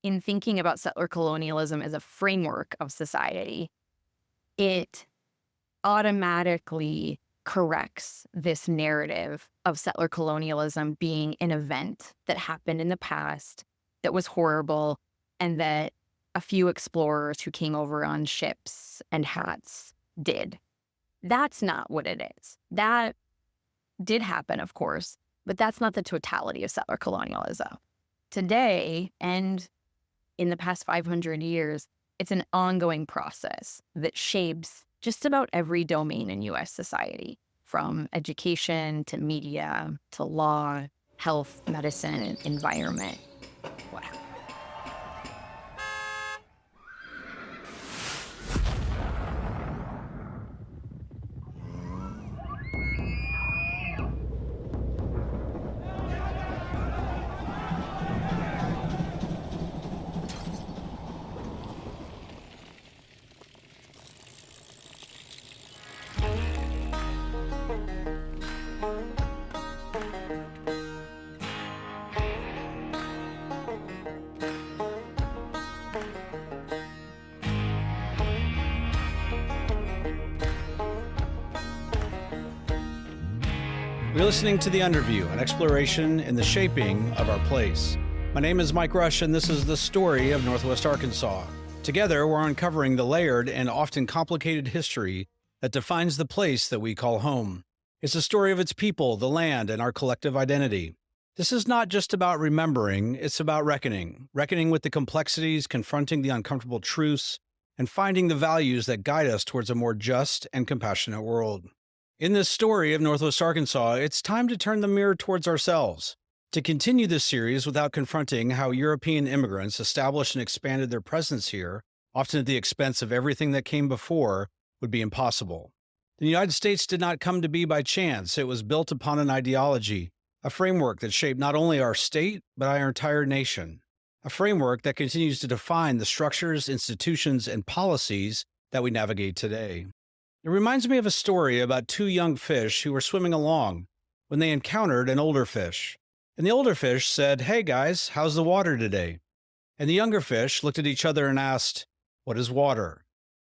in thinking about settler colonialism as a framework of society, it automatically corrects this narrative of settler colonialism being an event that happened in the past that was horrible and that a few explorers who came over on ships and hats did. That's not what it is. That did happen, of course, but that's not the totality of settler colonialism. Today, and in the past 500 years, it's an ongoing process that shapes just about every domain in U.S. society, from education to media to law, health, medicine, environment, what have you. You're listening to The Underview, an exploration in the shaping of our place. My name is Mike Rush, and this is the story of Northwest Arkansas. Together, we're uncovering the layered and often complicated history that defines the place that we call home. It's a story of its people, the land, and our collective identity. This is not just about remembering, it's about reckoning with the complexities, confronting the uncomfortable truths, and finding the values that guide us towards a more just and compassionate world. In this story of Northwest Arkansas, it's time to turn the mirror towards ourselves. To continue this series without confronting how European immigrants established and expanded their presence here, often at the expense of everything that came before, would be impossible. The United States did not come to be by chance. It was built upon an ideology, a framework that shaped not only our state, but our entire nation. A framework that continues to define the structures, institutions, and policies that we navigate today. It reminds me of a story about two young fish who were swimming along when they encountered an older fish. And the older fish said, "Hey guys, how's the water today?" And the younger fish looked at each other and asked, "What is water?"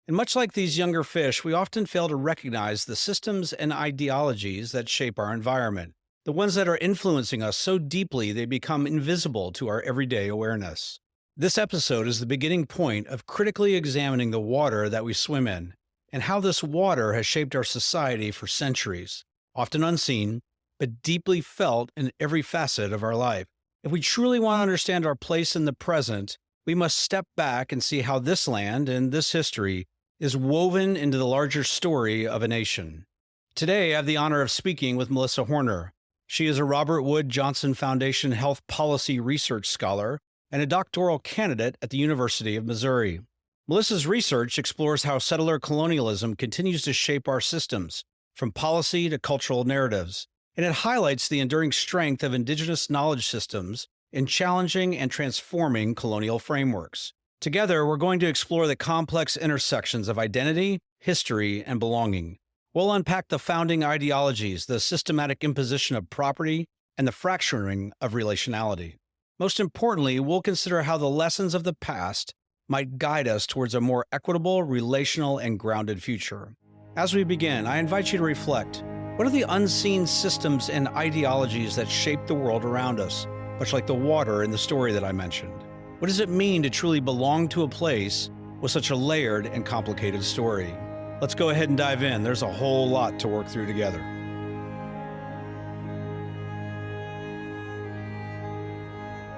And much like these younger fish, we often fail to recognize the systems and ideologies that shape our environment, the ones that are influencing us so deeply they become invisible to our everyday awareness. This episode is the beginning point of critically examining the water that we swim in, and how this water has shaped our society for centuries, often unseen, but deeply felt in every facet of our life. If we truly want to understand our place in the present, we must step back and see how this land and this history is woven into the larger story of a nation. Today, I have the honor of speaking with Melissa Horner. She is a Robert Wood Johnson Foundation Health Policy Research Scholar and a doctoral candidate at the University of Missouri. Melissa's research explores how settler colonialism continues to shape our systems, from policy to cultural narratives, and it highlights the enduring strength of Indigenous knowledge systems in challenging and transforming colonial frameworks. Together, we're going to explore the complex intersections of identity, history, and belonging. We'll unpack the founding ideologies, the systematic imposition of property, and the fracturing of relationality. Most importantly, we'll consider how the lessons of the past might guide us towards a more equitable, relational, and grounded future. As we begin, I invite you to reflect. What are the unseen systems and ideologies that shape the world around us, much like the water in the story that I mentioned? What does it mean to truly belong to a place with such a layered and complicated story? Let's go ahead and dive in. There's a whole lot to work through together.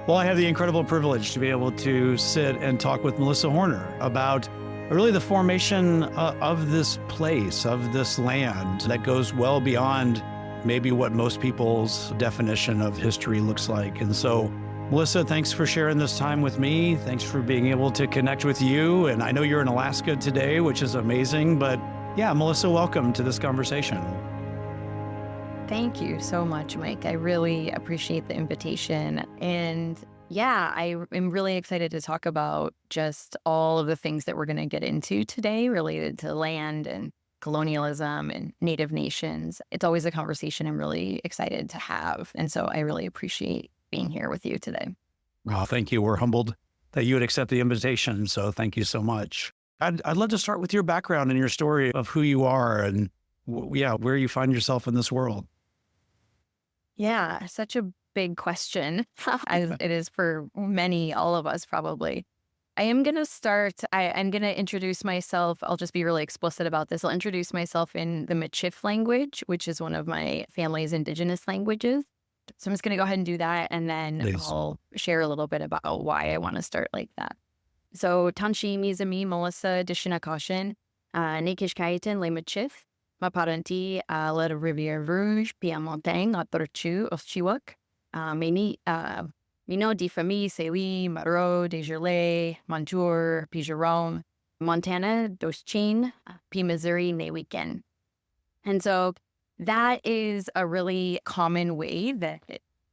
Well, I have the incredible privilege to be able to sit and talk with Melissa Horner about really the formation of this place, of this land that goes well beyond maybe what most people's definition of history looks like. And so, Melissa, thanks for sharing this time with me. Thanks for being able to connect with you. And I know you're in Alaska today, which is amazing. But yeah, Melissa, welcome to this conversation. Thank you so much, Mike. I really appreciate the invitation. And yeah, I am really excited to talk about just all of the things that we're going to get into today related to land and colonialism and Native nations. It's always a conversation I'm really excited to have. And so I really appreciate being here with you today. Oh, thank you. We're humbled that you would accept the invitation. So thank you so much. I'd love to start with your background and your story of who you are and where you find yourself in this world. Yeah, such a big question, as it is for all of us probably. I'm going to start, I'm going to introduce myself. I'll just be really explicit about this. I'll introduce myself in the Métis language, which is one of my family's Indigenous languages. So I'm just going to go ahead and do that, and then Please. I'll share a little bit about why I want to start like that. So Tanshi Mizami Melissa Dishinakoshin, Nekishkaitan Le Métis, Maparanti La Rivière Rouge, Piamontagne, Atorchu, Oschiwak, Meni Mino di Famille, Célie, Marot, Desjardins, Montour, Pigeron, Montana, Doschin, P Missouri, Newiken. And so that is a really common way that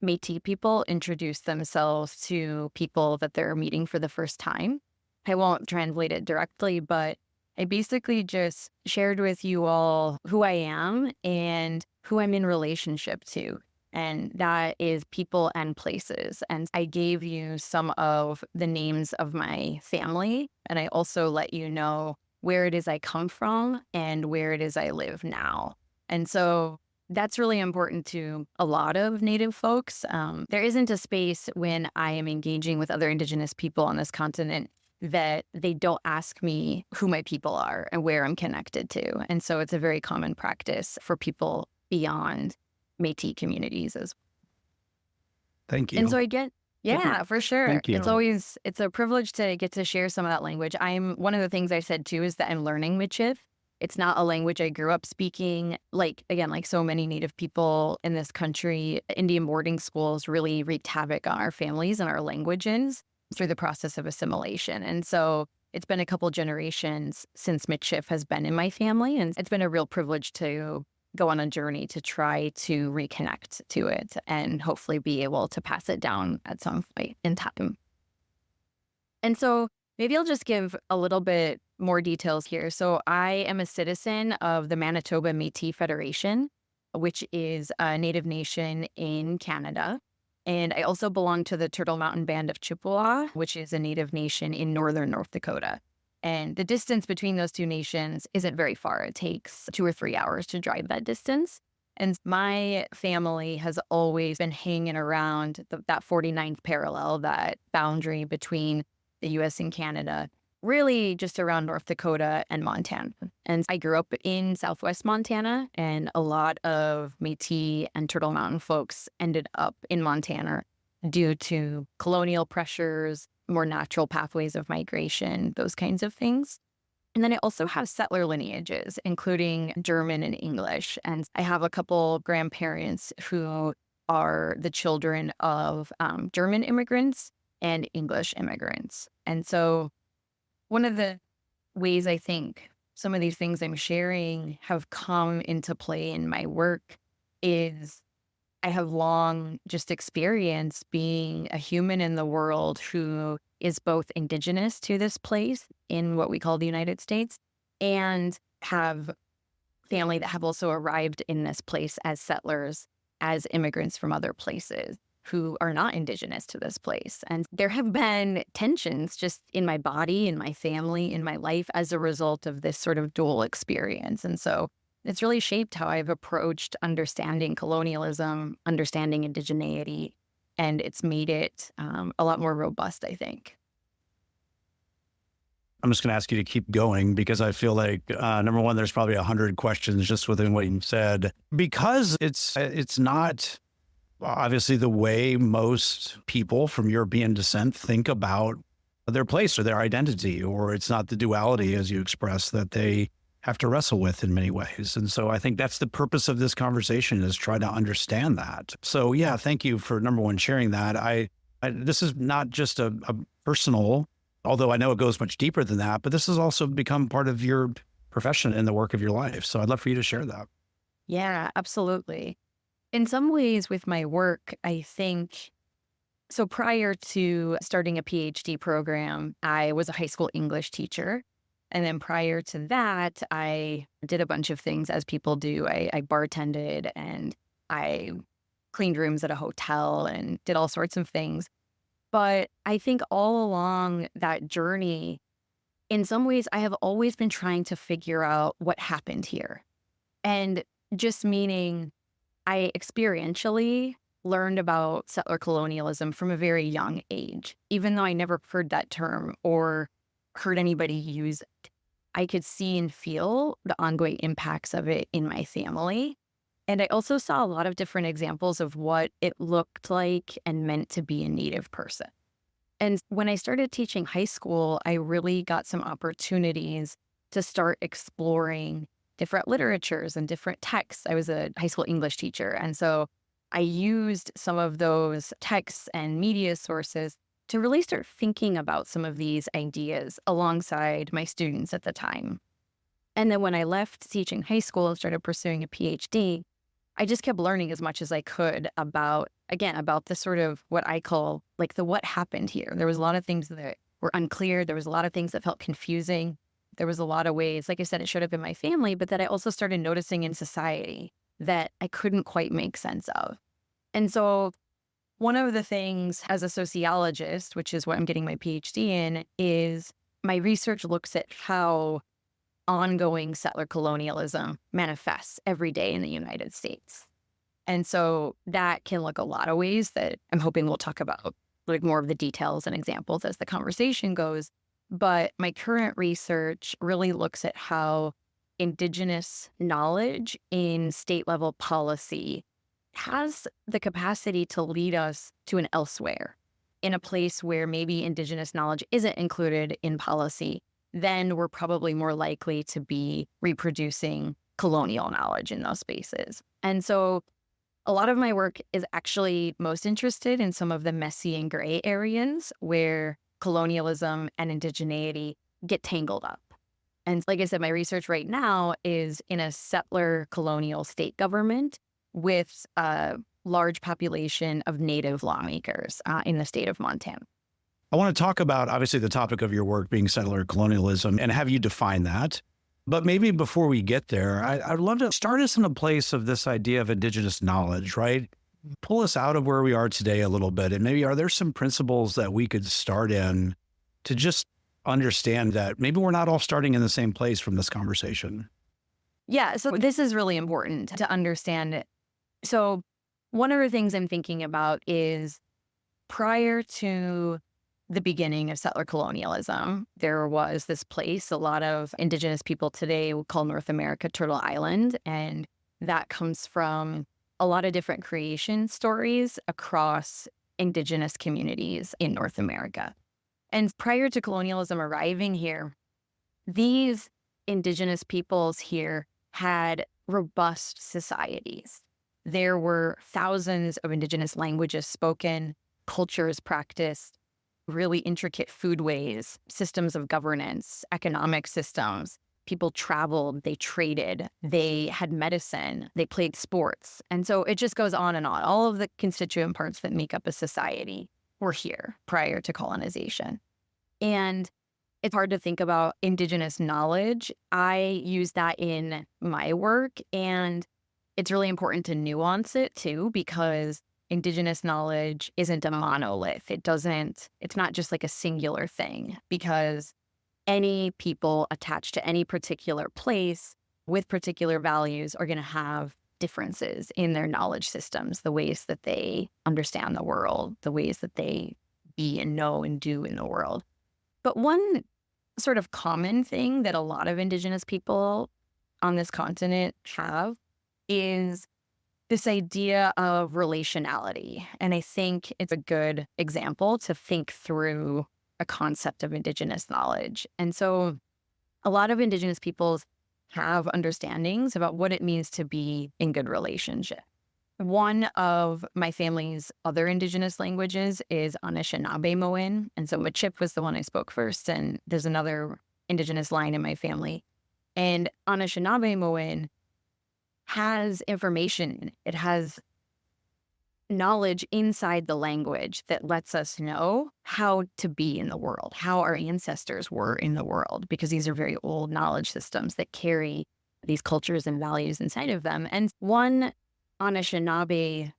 Métis people introduce themselves to people that they're meeting for the first time. I won't translate it directly, but I basically just shared with you all who I am and who I'm in relationship to. And that is people and places. And I gave you some of the names of my family. And I also let you know where it is I come from and where it is I live now. And so that's really important to a lot of Native folks. There isn't a space when I am engaging with other Indigenous people on this continent that they don't ask me who my people are and where I'm connected to. And so it's a very common practice for people beyond Métis communities as well. Thank you. And so I get, for sure. Thank you. It's a privilege to get to share some of that language. One of the things I said too is that I'm learning Michif. It's not a language I grew up speaking. Like so many Native people in this country, Indian boarding schools really wreaked havoc on our families and our languages through the process of assimilation. And so it's been a couple generations since Michif has been in my family. And it's been a real privilege to go on a journey to try to reconnect to it and hopefully be able to pass it down at some point in time. And so maybe I'll just give a little bit more details here. So I am a citizen of the Manitoba Métis Federation, which is a Native nation in Canada. And I also belong to the Turtle Mountain Band of Chippewa, which is a Native nation in northern North Dakota. And the distance between those two nations isn't very far. It takes 2 or 3 hours to drive that distance. And my family has always been hanging around that 49th parallel, that boundary between the U.S. and Canada, really just around North Dakota and Montana. And I grew up in Southwest Montana, and a lot of Métis and Turtle Mountain folks ended up in Montana due to colonial pressures, more natural pathways of migration, those kinds of things. And then I also have settler lineages, including German and English. And I have a couple grandparents who are the children of German immigrants and English immigrants. And so one of the ways I think some of these things I'm sharing have come into play in my work is I have long just experienced being a human in the world who is both Indigenous to this place in what we call the United States and have family that have also arrived in this place as settlers, as immigrants from other places who are not Indigenous to this place. And there have been tensions just in my body, in my family, in my life as a result of this sort of dual experience. And so it's really shaped how I've approached understanding colonialism, understanding indigeneity, and it's made it a lot more robust, I think. I'm just going to ask you to keep going because I feel like, number one, there's probably 100 questions just within what you've said. Because it's not obviously the way most people from European descent think about their place or their identity, or it's not the duality, as you expressed, that they have to wrestle with in many ways. And so I think that's the purpose of this conversation, is try to understand that. So yeah, thank you for, number one, sharing that. This is not just a personal, although I know it goes much deeper than that, but this has also become part of your profession and the work of your life. So I'd love for you to share that. Yeah, absolutely. In some ways with my work, I think, so prior to starting a PhD program, I was a high school English teacher. And then prior to that, I did a bunch of things as people do. I bartended and I cleaned rooms at a hotel and did all sorts of things. But I think all along that journey, in some ways, I have always been trying to figure out what happened here. And just meaning I experientially learned about settler colonialism from a very young age. Even though I never heard that term or heard anybody use it, I could see and feel the ongoing impacts of it in my family. And I also saw a lot of different examples of what it looked like and meant to be a Native person. And when I started teaching high school, I really got some opportunities to start exploring different literatures and different texts. I was a high school English teacher. And so I used some of those texts and media sources to really start thinking about some of these ideas alongside my students at the time. And then when I left teaching high school and started pursuing a PhD, I just kept learning as much as I could about, again, about the sort of what I call like the what happened here. There was a lot of things that were unclear. There was a lot of things that felt confusing. There was a lot of ways, like I said, it showed up in my family, but that I also started noticing in society that I couldn't quite make sense of. And so one of the things as a sociologist, which is what I'm getting my PhD in, is my research looks at how ongoing settler colonialism manifests every day in the United States. And so that can look a lot of ways that I'm hoping we'll talk about, like more of the details and examples as the conversation goes. But my current research really looks at how Indigenous knowledge in state level policy has the capacity to lead us to an elsewhere, in a place where maybe Indigenous knowledge isn't included in policy. Then we're probably more likely to be reproducing colonial knowledge in those spaces. And so a lot of my work is actually most interested in some of the messy and gray areas where colonialism and indigeneity get tangled up. And like I said, my research right now is in a settler colonial state government with a large population of Native lawmakers in the state of Montana. I want to talk about, obviously, the topic of your work being settler colonialism and have you define that. But maybe before we get there, I'd love to start us in a place of this idea of Indigenous knowledge, right? Pull us out of where we are today a little bit. And maybe are there some principles that we could start in to just understand that maybe we're not all starting in the same place from this conversation? Yeah, so this is really important to understand it. So one of the things I'm thinking about is prior to the beginning of settler colonialism, there was this place a lot of Indigenous people today would call North America Turtle Island. And that comes from a lot of different creation stories across Indigenous communities in North America. And prior to colonialism arriving here, these Indigenous peoples here had robust societies. There were thousands of Indigenous languages spoken, cultures practiced, really intricate foodways, systems of governance, economic systems. People traveled, they traded, they had medicine, they played sports. And so it just goes on and on. All of the constituent parts that make up a society were here prior to colonization. And it's hard to think about Indigenous knowledge. I use that in my work, and it's really important to nuance it too, because Indigenous knowledge isn't a monolith. It's not just like a singular thing, because any people attached to any particular place with particular values are going to have differences in their knowledge systems, the ways that they understand the world, the ways that they be and know and do in the world. But one sort of common thing that a lot of Indigenous people on this continent have is this idea of relationality. And I think it's a good example to think through a concept of Indigenous knowledge. And so a lot of Indigenous peoples have understandings about what it means to be in good relationship. One of my family's other Indigenous languages is Anishinaabe-Moin. And so Machip was the one I spoke first, and there's another Indigenous line in my family. And Anishinaabe-Moin has information. It has knowledge inside the language that lets us know how to be in the world, how our ancestors were in the world, because these are very old knowledge systems that carry these cultures and values inside of them. And one Anishinaabe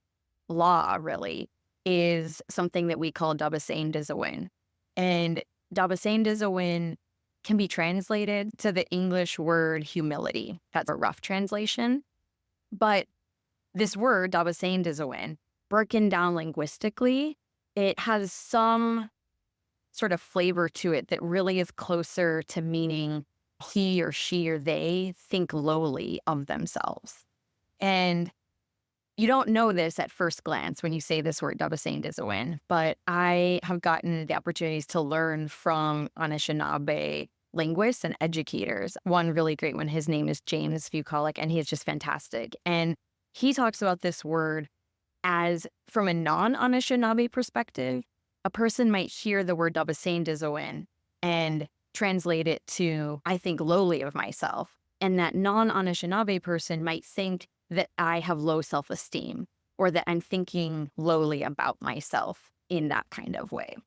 law really is something that we call descendant. And descendant can be translated to the English word humility. That's a rough translation. But this word, descendant, broken down linguistically, it has some sort of flavor to it that really is closer to meaning he or she or they think lowly of themselves. And you don't know this at first glance when you say this word descendant, but I have gotten the opportunities to learn from Anishinaabe linguists and educators. One really great one, his name is James Bucolic, and he is just fantastic. And he talks about this word as, from a non-Anishinaabe perspective, a person might hear the word descendant and translate it to, I think lowly of myself. And that non-Anishinaabe person might think that I have low self-esteem or that I'm thinking lowly about myself in that kind of way.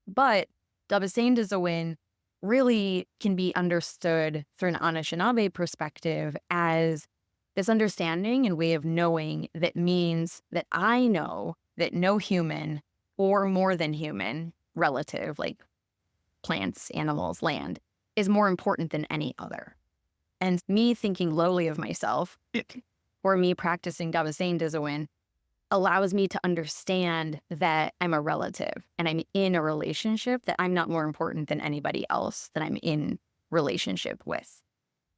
But descendant really can be understood through an Anishinaabe perspective as this understanding and way of knowing that means that I know that no human or more than human relative, like plants, animals, land, is more important than any other. And me thinking lowly of myself or me practicing descendant allows me to understand that I'm a relative and I'm in a relationship, that I'm not more important than anybody else that I'm in relationship with.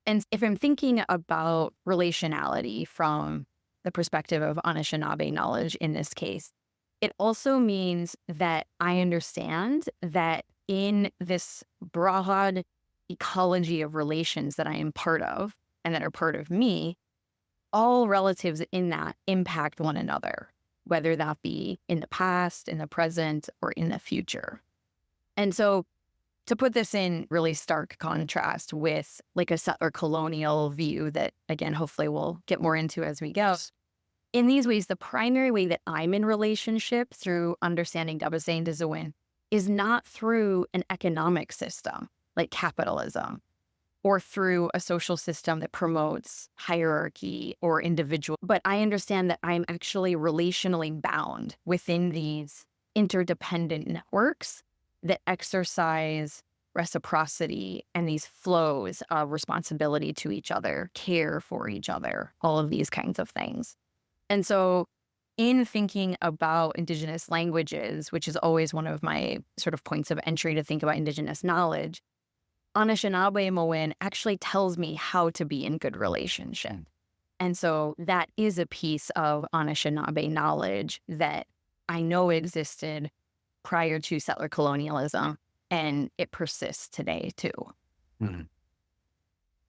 And if I'm thinking about relationality from the perspective of Anishinaabe knowledge in this case, it also means that I understand that in this broad ecology of relations that I am part of and that are part of me, all relatives in that impact one another, whether that be in the past, in the present, or in the future. And so to put this in really stark contrast with like a settler colonial view that, again, hopefully we'll get more into as we go, in these ways, the primary way that I'm in relationship through understanding descendant is not through an economic system like capitalism or through a social system that promotes hierarchy or individual, but I understand that I'm actually relationally bound within these interdependent networks that exercise reciprocity and these flows of responsibility to each other, care for each other, all of these kinds of things. And so in thinking about Indigenous languages, which is always one of my sort of points of entry to think about Indigenous knowledge, Anishinaabe actually tells me how to be in good relationship. And so that is a piece of Anishinaabe knowledge that I know existed prior to settler colonialism, and it persists today too. Mm-hmm.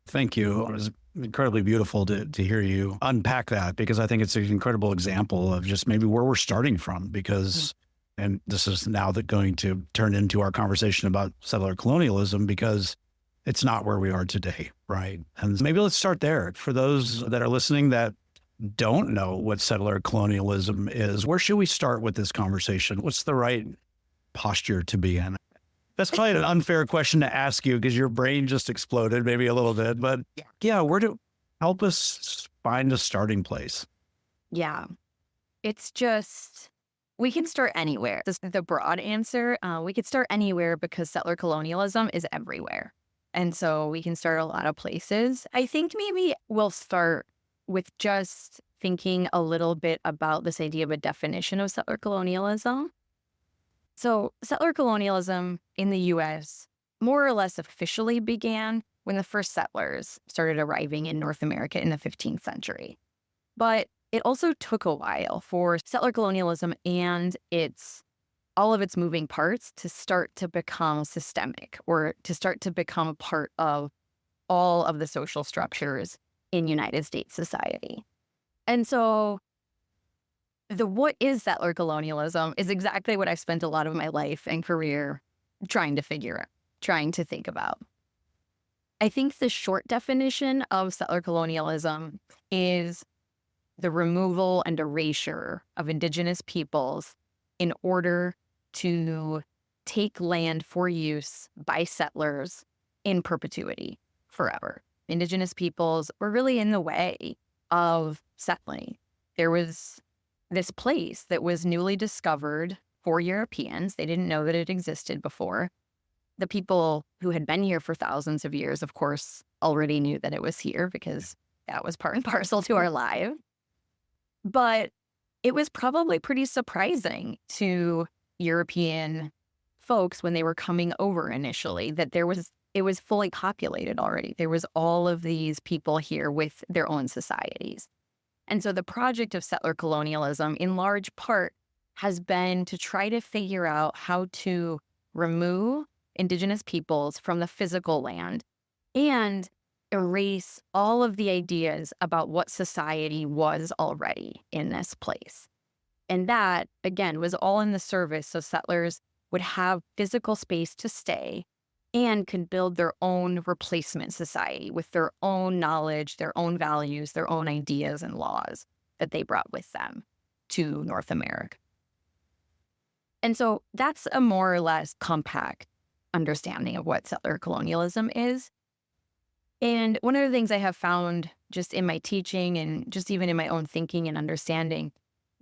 Thank you. It was incredibly beautiful to hear you unpack that, because I think it's an incredible example of just maybe where we're starting from, because, and this is now going to turn into our conversation about settler colonialism, because it's not where we are today, right? And maybe let's start there. For those that are listening that don't know what settler colonialism is, where should we start with this conversation? What's the right posture to be in? That's probably an unfair question to ask you because your brain just exploded maybe a little bit, but yeah, help us find a starting place. Yeah, it's just, we can start anywhere. This is the broad answer. We could start anywhere because settler colonialism is everywhere. And so we can start a lot of places. I think maybe we'll start with just thinking a little bit about this idea of a definition of settler colonialism. So settler colonialism in the U.S. more or less officially began when the first settlers started arriving in North America in the 15th century. But it also took a while for settler colonialism and all of its moving parts to start to become systemic, or to start to become a part of all of the social structures in United States society. And so what is settler colonialism is exactly what I've spent a lot of my life and career trying to figure out, trying to think about. I think the short definition of settler colonialism is the removal and erasure of Indigenous peoples in order to take land for use by settlers in perpetuity, forever. Indigenous peoples were really in the way of settling. There was this place that was newly discovered for Europeans. They didn't know that it existed before. The people who had been here for thousands of years, of course, already knew that it was here because that was part and parcel to our life. But it was probably pretty surprising to European folks when they were coming over initially that it was fully populated already. There was all of these people here with their own societies. And so the project of settler colonialism, in large part, has been to try to figure out how to remove Indigenous peoples from the physical land and erase all of the ideas about what society was already in this place. And that, again, was all in the service so settlers would have physical space to stay and could build their own replacement society with their own knowledge, their own values, their own ideas and laws that they brought with them to North America. And so that's a more or less compact understanding of what settler colonialism is. And one of the things I have found just in my teaching and just even in my own thinking and understanding,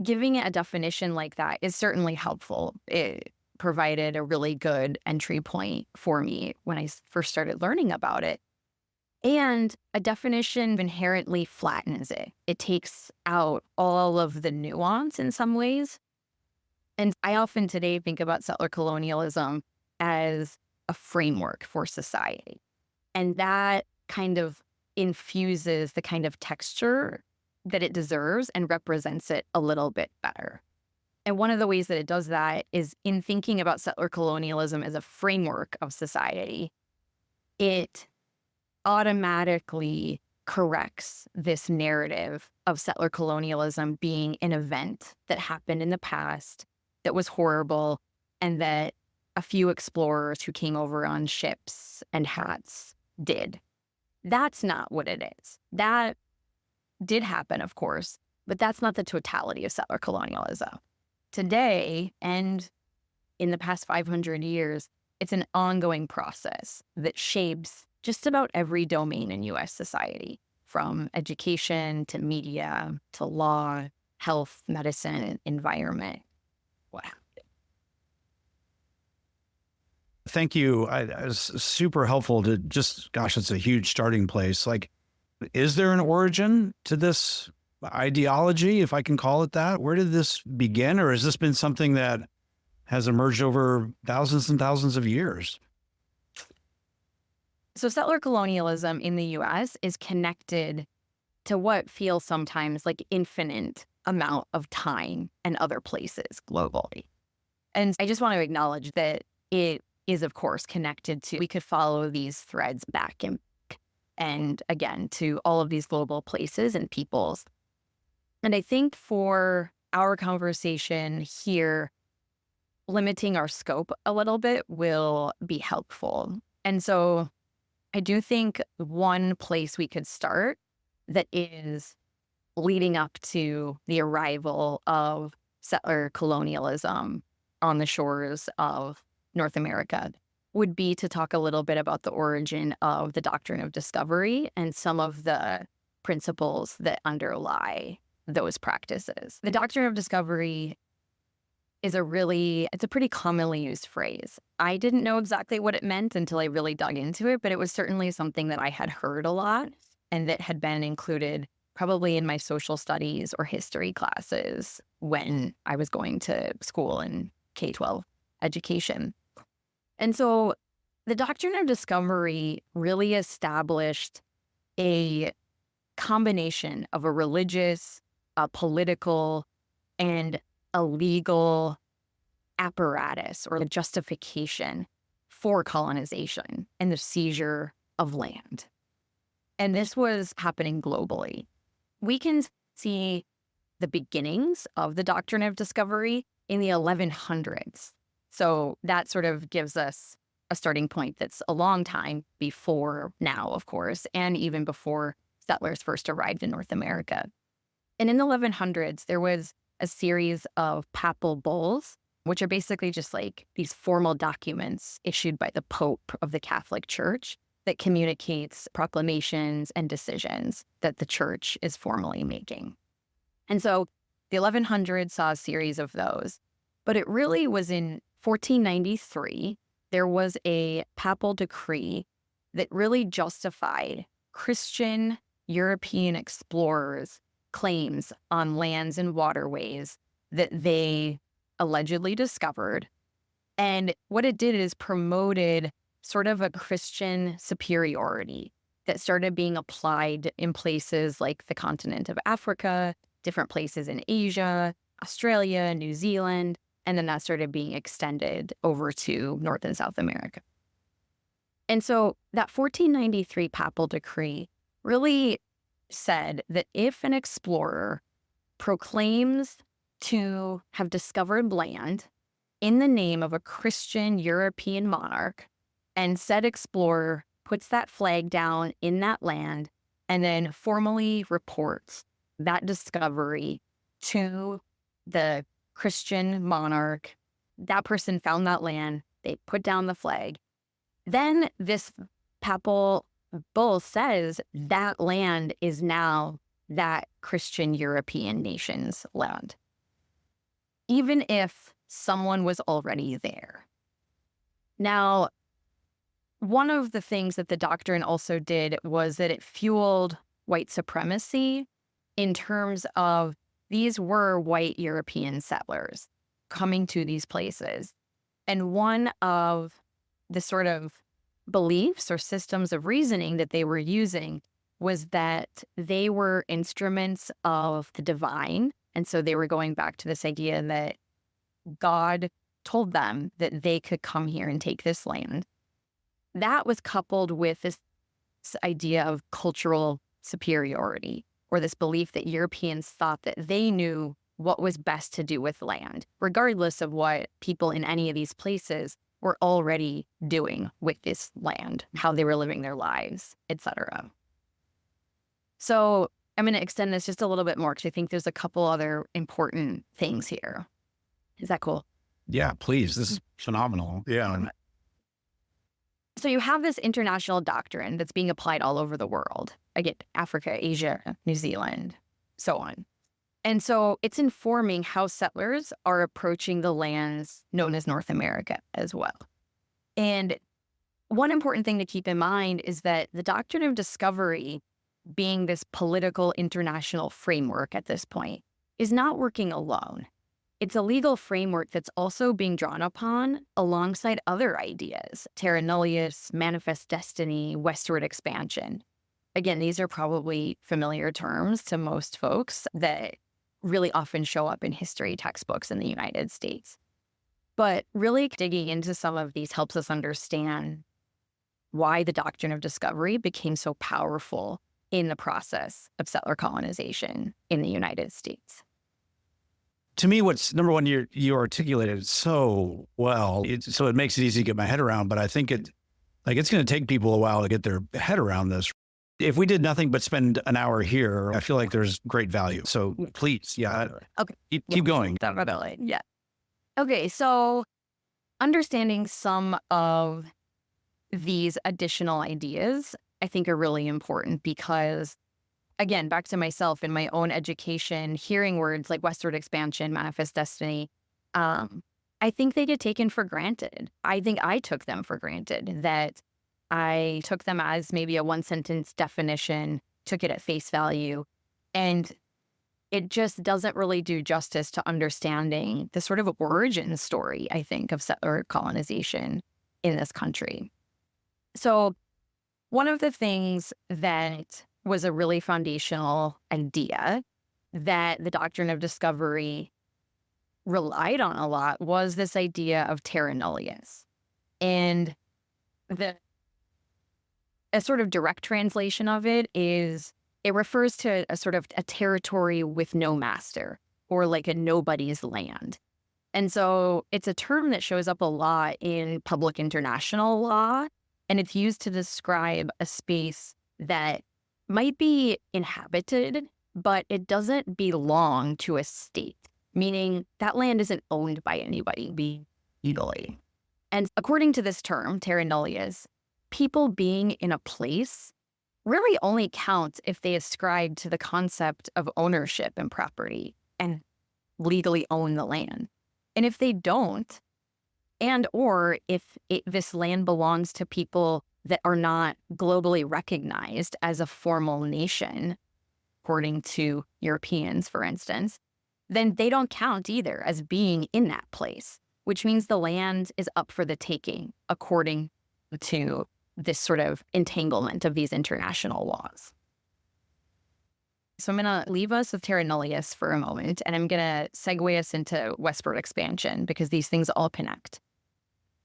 giving it a definition like that is certainly helpful. It provided a really good entry point for me when I first started learning about it. And a definition inherently flattens it. It takes out all of the nuance in some ways. And I often today think about settler colonialism as a framework for society. And that kind of infuses the kind of texture that it deserves and represents it a little bit better. And one of the ways that it does that is in thinking about settler colonialism as a framework of society, it automatically corrects this narrative of settler colonialism being an event that happened in the past that was horrible and that a few explorers who came over on ships and hats did. That's not what it is. That did happen, of course, but that's not the totality of settler colonialism. Today, and in the past 500 years, it's an ongoing process that shapes just about every domain in U.S. society, from education to media to law, health, medicine, environment. What happened? Thank you. It's super helpful to just, gosh, it's a huge starting place. Like, is there an origin to this ideology, if I can call it that? Where did this begin? Or has this been something that has emerged over thousands and thousands of years? So settler colonialism in the U.S. is connected to what feels sometimes like infinite amount of time and other places globally. And I just want to acknowledge that it is, of course, connected to, we could follow these threads back and again, to all of these global places and peoples. And I think for our conversation here, limiting our scope a little bit will be helpful. And so I do think one place we could start that is leading up to the arrival of settler colonialism on the shores of North America would be to talk a little bit about the origin of the Doctrine of Discovery and some of the principles that underlie those practices. The Doctrine of Discovery is it's a pretty commonly used phrase. I didn't know exactly what it meant until I really dug into it, but it was certainly something that I had heard a lot and that had been included probably in my social studies or history classes when I was going to school in K-12 education. And so the Doctrine of Discovery really established a combination of a religious, a political, and a legal apparatus or a justification for colonization and the seizure of land. And this was happening globally. We can see the beginnings of the Doctrine of Discovery in the 1100s. So that sort of gives us a starting point that's a long time before now, of course, and even before settlers first arrived in North America. And in the 1100s, there was a series of papal bulls, which are basically just like these formal documents issued by the Pope of the Catholic Church that communicates proclamations and decisions that the church is formally making. And so The 1100s saw a series of those. But it really was in 1493, there was a papal decree that really justified Christian European explorers' claims on lands and waterways that they allegedly discovered. And what it did is promoted sort of a Christian superiority that started being applied in places like the continent of Africa, different places in Asia, Australia, New Zealand, and then that started being extended over to North and South America. And so that 1493 papal decree really said that if an explorer proclaims to have discovered land in the name of a Christian European monarch, and said explorer puts that flag down in that land and then formally reports that discovery to the Christian monarch, that person found that land, they put down the flag, then this papal bull says that land is now that Christian European nation's land, even if someone was already there. Now, one of the things that the doctrine also did was that it fueled white supremacy in terms of these were white European settlers coming to these places. And one of the sort of beliefs or systems of reasoning that they were using was that they were instruments of the divine. And so they were going back to this idea that God told them that they could come here and take this land. That was coupled with this idea of cultural superiority, or this belief that Europeans thought that they knew what was best to do with land, regardless of what people in any of these places were already doing with this land, how they were living their lives, etc. So I'm going to extend this just a little bit more because I think there's a couple other important things here. Is that cool? Yeah, please. This is phenomenal. Yeah. So you have this international doctrine that's being applied all over the world. Again, Africa, Asia, New Zealand, so on. And so it's informing how settlers are approaching the lands known as North America as well. And one important thing to keep in mind is that the Doctrine of Discovery, being this political international framework at this point, is not working alone. It's a legal framework that's also being drawn upon alongside other ideas: terra nullius, manifest destiny, westward expansion. Again, these are probably familiar terms to most folks that really often show up in history textbooks in the United States. But really digging into some of these helps us understand why the Doctrine of Discovery became so powerful in the process of settler colonization in the United States. To me, what's number one, you articulated it so well, so it makes it easy to get my head around. But I think it's going to take people a while to get their head around this. If we did nothing but spend an hour here, I feel like there's great value. So please, Okay, keep going. Definitely, yeah. Okay, so understanding some of these additional ideas, I think, are really important because, again, back to myself in my own education, hearing words like westward expansion, manifest destiny, I think they get taken for granted. I think I took them for granted, that I took them as maybe a one-sentence definition, took it at face value, and it just doesn't really do justice to understanding the sort of origin story, I think, of settler colonization in this country. So one of the things that was a really foundational idea that the Doctrine of Discovery relied on a lot was this idea of terra nullius. And a sort of direct translation of it is, it refers to a sort of a territory with no master, or like a nobody's land. And so it's a term that shows up a lot in public international law, and it's used to describe a space that might be inhabited, but it doesn't belong to a state, meaning that land isn't owned by anybody legally. And according to this term, terra nullius, people being in a place really only counts if they ascribe to the concept of ownership and property. And legally own the land. And if they don't, and or if this land belongs to people that are not globally recognized as a formal nation, according to Europeans, for instance, then they don't count either as being in that place, which means the land is up for the taking according to this sort of entanglement of these international laws. So I'm going to leave us with terra nullius for a moment, and I'm going to segue us into westward expansion because these things all connect.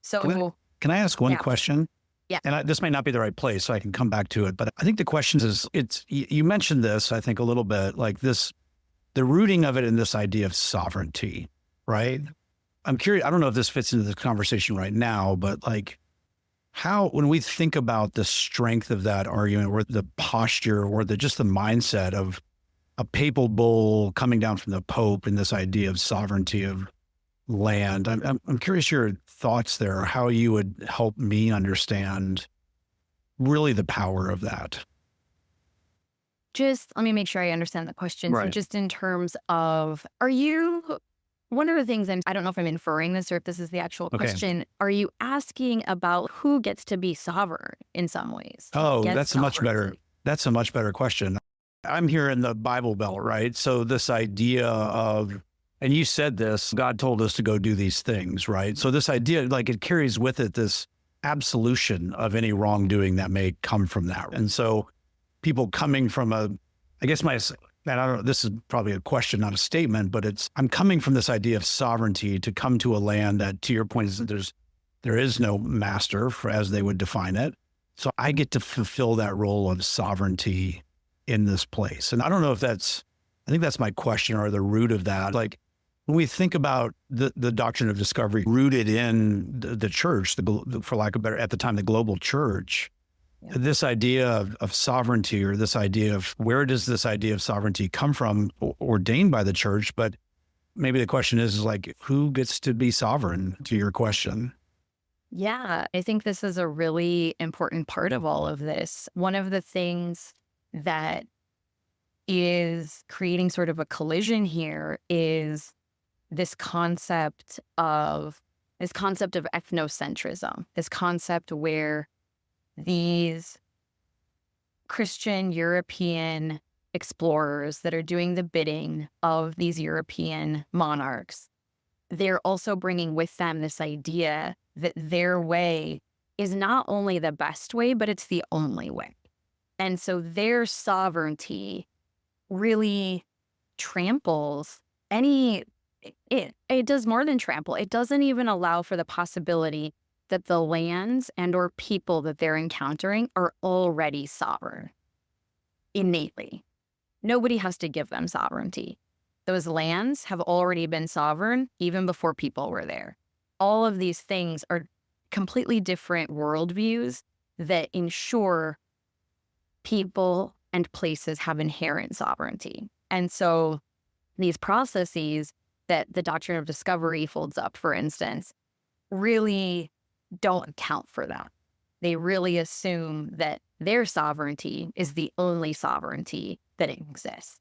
So Can I ask one yeah. question? Yeah. And this might not be the right place, so I can come back to it. But I think the question is, you mentioned this, I think, a little bit, like this, the rooting of it in this idea of sovereignty, right? I'm curious, I don't know if this fits into the conversation right now, but like how, when we think about the strength of that argument or the posture or just the mindset of a papal bull coming down from the Pope and this idea of sovereignty of land, I'm curious your thoughts there, how you would help me understand really the power of that. Just let me make sure I understand the question. Right. So just in terms of, one of the things I don't know if I'm inferring this or if this is the actual question, are you asking about who gets to be sovereign in some ways? Oh, that's a much better question. I'm here in the Bible Belt, right? So this idea of, and you said this, God told us to go do these things, right? So this idea, like it carries with it this absolution of any wrongdoing that may come from that. And so people coming from I don't know, this is probably a question, not a statement, but I'm coming from this idea of sovereignty to come to a land that, to your point, is that there is no master as they would define it. So I get to fulfill that role of sovereignty in this place. And I don't know if I think that's my question or the root of that. Like when we think about the doctrine of discovery rooted in the church, for lack of better, at the time, the global church, this idea of sovereignty, or this idea of where does this idea of sovereignty come from, ordained by the church? But maybe the question is like, who gets to be sovereign, to your question? Yeah, I think this is a really important part of all of this. One of the things that is creating sort of a collision here is this concept of ethnocentrism, this concept where these Christian European explorers that are doing the bidding of these European monarchs, they're also bringing with them this idea that their way is not only the best way, but it's the only way. And so their sovereignty really tramples it does more than trample. It doesn't even allow for the possibility that the lands and or people that they're encountering are already sovereign innately. Nobody has to give them sovereignty. Those lands have already been sovereign even before people were there. All of these things are completely different worldviews that ensure people and places have inherent sovereignty. And so these processes that the Doctrine of Discovery folds up, for instance, really don't account for that. They really assume that their sovereignty is the only sovereignty that exists.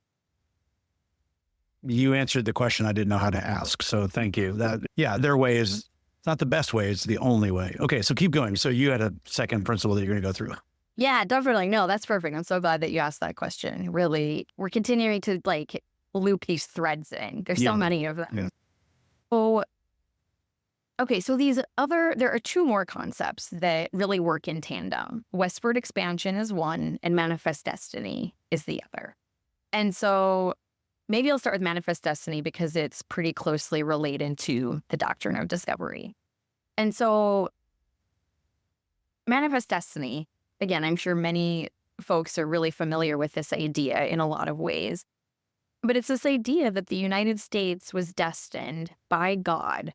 You answered the question I didn't know how to ask, so thank you. Their way is not the best way, it's the only way. Okay, so keep going. So you had a second principle that you're going to go through. Yeah, definitely. No, that's perfect. I'm so glad that you asked that question. Really, we're continuing to loop these threads in. There's so many of them. Yeah. So, okay, so there are two more concepts that really work in tandem. Westward expansion is one, and manifest destiny is the other. And so maybe I'll start with manifest destiny because it's pretty closely related to the Doctrine of Discovery. And so manifest destiny, again, I'm sure many folks are really familiar with this idea in a lot of ways. But it's this idea that the United States was destined by God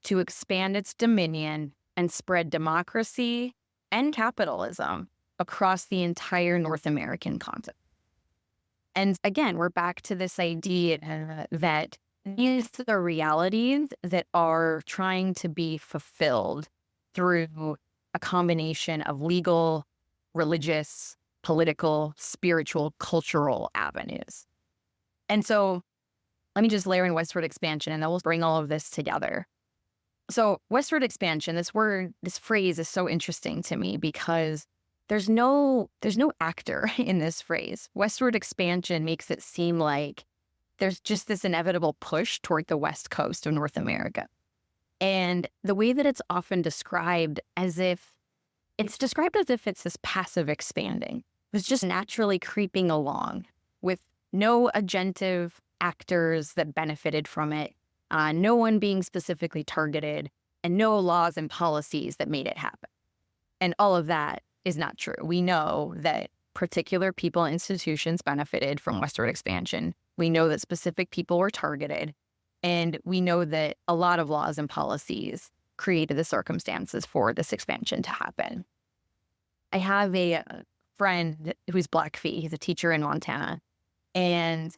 to expand its dominion and spread democracy and capitalism across the entire North American continent. And again, we're back to this idea that these are realities that are trying to be fulfilled through a combination of legal, religious, political, spiritual, cultural avenues. And so let me just layer in westward expansion and then we'll bring all of this together. So westward expansion, this phrase is so interesting to me because there's no actor in this phrase. Westward expansion makes it seem like there's just this inevitable push toward the west coast of North America. And the way that it's often described as if it's this passive expanding. It's just naturally creeping along with no agentive actors that benefited from it, no one being specifically targeted, and no laws and policies that made it happen. And all of that is not true. We know that particular people and institutions benefited from westward expansion. We know that specific people were targeted. And we know that a lot of laws and policies created the circumstances for this expansion to happen. I have a friend who's Blackfeet. He's a teacher in Montana. And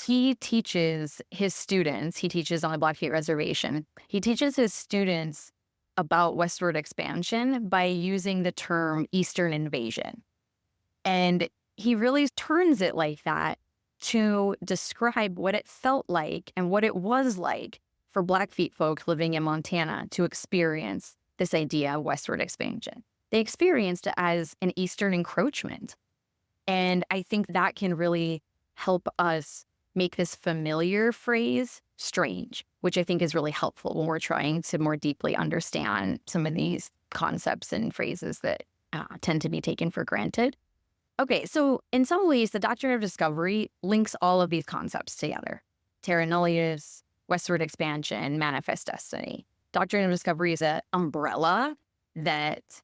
he teaches his students, he teaches on a Blackfeet reservation. He teaches his students about westward expansion by using the term Eastern invasion. And he really turns it like that to describe what it felt like and what it was like for Blackfeet folk living in Montana to experience this idea of westward expansion. They experienced it as an Eastern encroachment. And I think that can really help us make this familiar phrase strange, which I think is really helpful when we're trying to more deeply understand some of these concepts and phrases that tend to be taken for granted. Okay, so in some ways, the Doctrine of Discovery links all of these concepts together. Terra, nullius, westward expansion, manifest destiny. Doctrine of Discovery is an umbrella that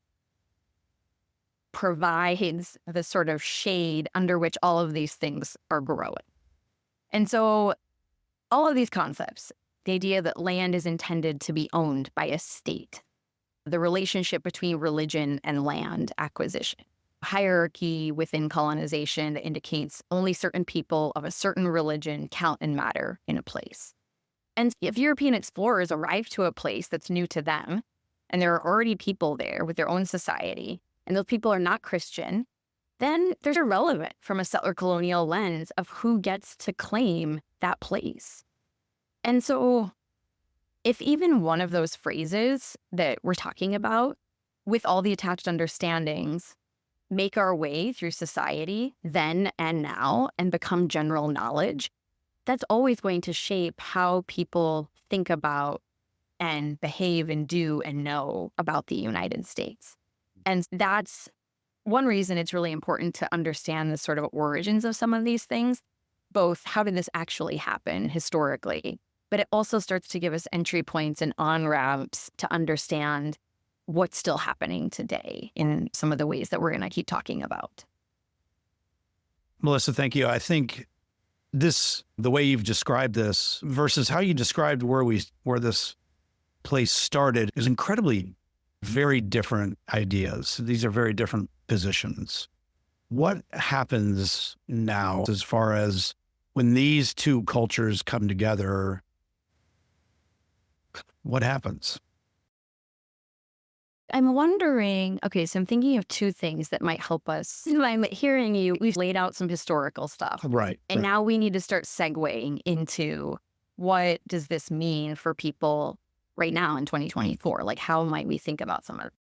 provides the sort of shade under which all of these things are growing. And so all of these concepts, the idea that land is intended to be owned by a state, the relationship between religion and land acquisition, hierarchy within colonization that indicates only certain people of a certain religion count and matter in a place. And if European explorers arrive to a place that's new to them, and there are already people there with their own society, and those people are not Christian, then they're irrelevant from a settler colonial lens of who gets to claim that place. And so if even one of those phrases that we're talking about, with all the attached understandings, make our way through society then and now and become general knowledge, that's always going to shape how people think about and behave and do and know about the United States. And that's one reason it's really important to understand the sort of origins of some of these things, both how did this actually happen historically, but it also starts to give us entry points and on-ramps to understand what's still happening today in some of the ways that we're going to keep talking about. Melissa, thank you. I think the way you've described this versus how you described where this place started is incredibly very different ideas. These are very different positions. What happens now as far as when these two cultures come together? What happens? I'm wondering, okay, so I'm thinking of two things that might help us. I'm hearing you, we've laid out some historical stuff. Right. And now we need to start segueing into what does this mean for people right now in 2024? Like, how might we think about some of it?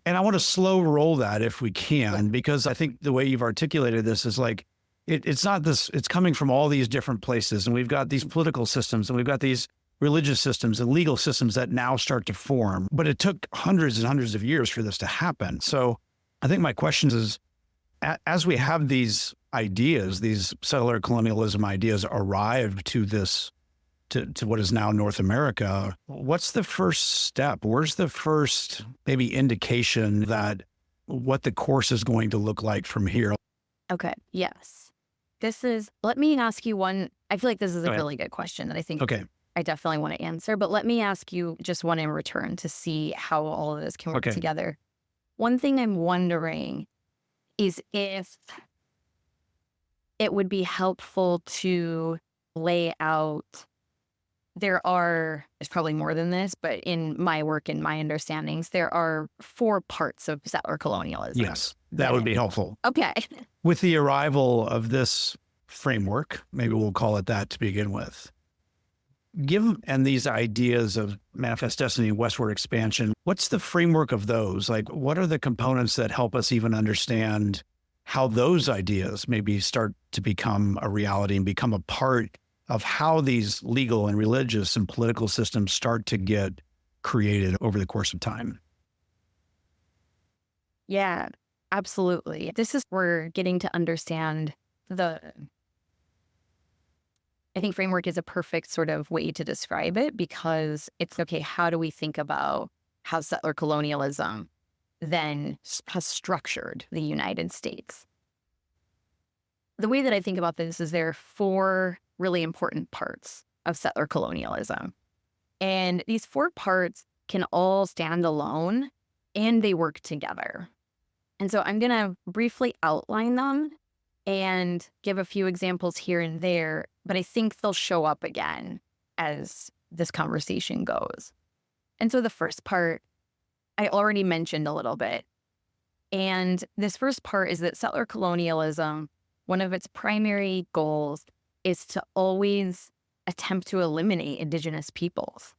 And I want to slow roll that if we can, because I think the way you've articulated this is like, it's not this, it's coming from all these different places. And we've got these political systems and we've got these religious systems and legal systems that now start to form. But it took hundreds and hundreds of years for this to happen. So I think my question is, as we have these ideas, these settler colonialism ideas arrive to this, to what is now North America, what's the first step? Where's the first maybe indication that what the course is going to look like from here? Okay, yes. Let me ask you one, I feel like this is a really good question that I think I definitely want to answer, but let me ask you just one in return to see how all of this can work together. One thing I'm wondering is if it would be helpful to lay out, there's probably more than this, but in my work and my understandings, there are 4 parts of settler colonialism. Yes, that would be helpful. Okay. With the arrival of this framework, maybe we'll call it that to begin with, Given and these ideas of manifest destiny, westward expansion, what's the framework of those? Like, what are the components that help us even understand how those ideas maybe start to become a reality and become a part of how these legal and religious and political systems start to get created over the course of time? Yeah, absolutely. This is where getting to understand the, I think framework is a perfect sort of way to describe it, because it's okay, how do we think about how settler colonialism then has structured the United States? The way that I think about this is there are four really important parts of settler colonialism. And these four parts can all stand alone and they work together. And so I'm going to briefly outline them and give a few examples here and there, but I think they'll show up again as this conversation goes. And so the first part, I already mentioned a little bit. And this first part is that settler colonialism, one of its primary goals is to always attempt to eliminate Indigenous peoples.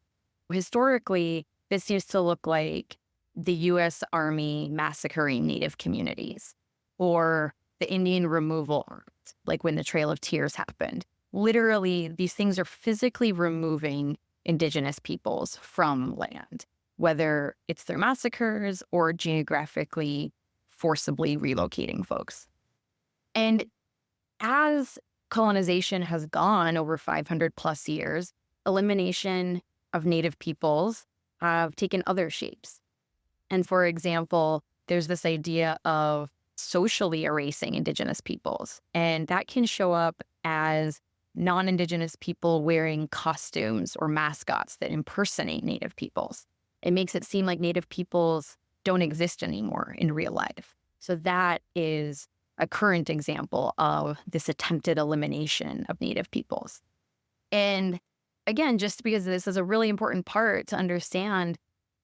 Historically, this used to look like the U.S. Army massacring Native communities, or the Indian removal, like when the Trail of Tears happened. Literally, these things are physically removing Indigenous peoples from land, whether it's through massacres or geographically forcibly relocating folks. And as colonization has gone over 500 plus years, elimination of Native peoples have taken other shapes. And for example, there's this idea of socially erasing Indigenous peoples. And that can show up as non-Indigenous people wearing costumes or mascots that impersonate Native peoples. It makes it seem like Native peoples don't exist anymore in real life. So that is a current example of this attempted elimination of Native peoples. And again, just because this is a really important part to understand,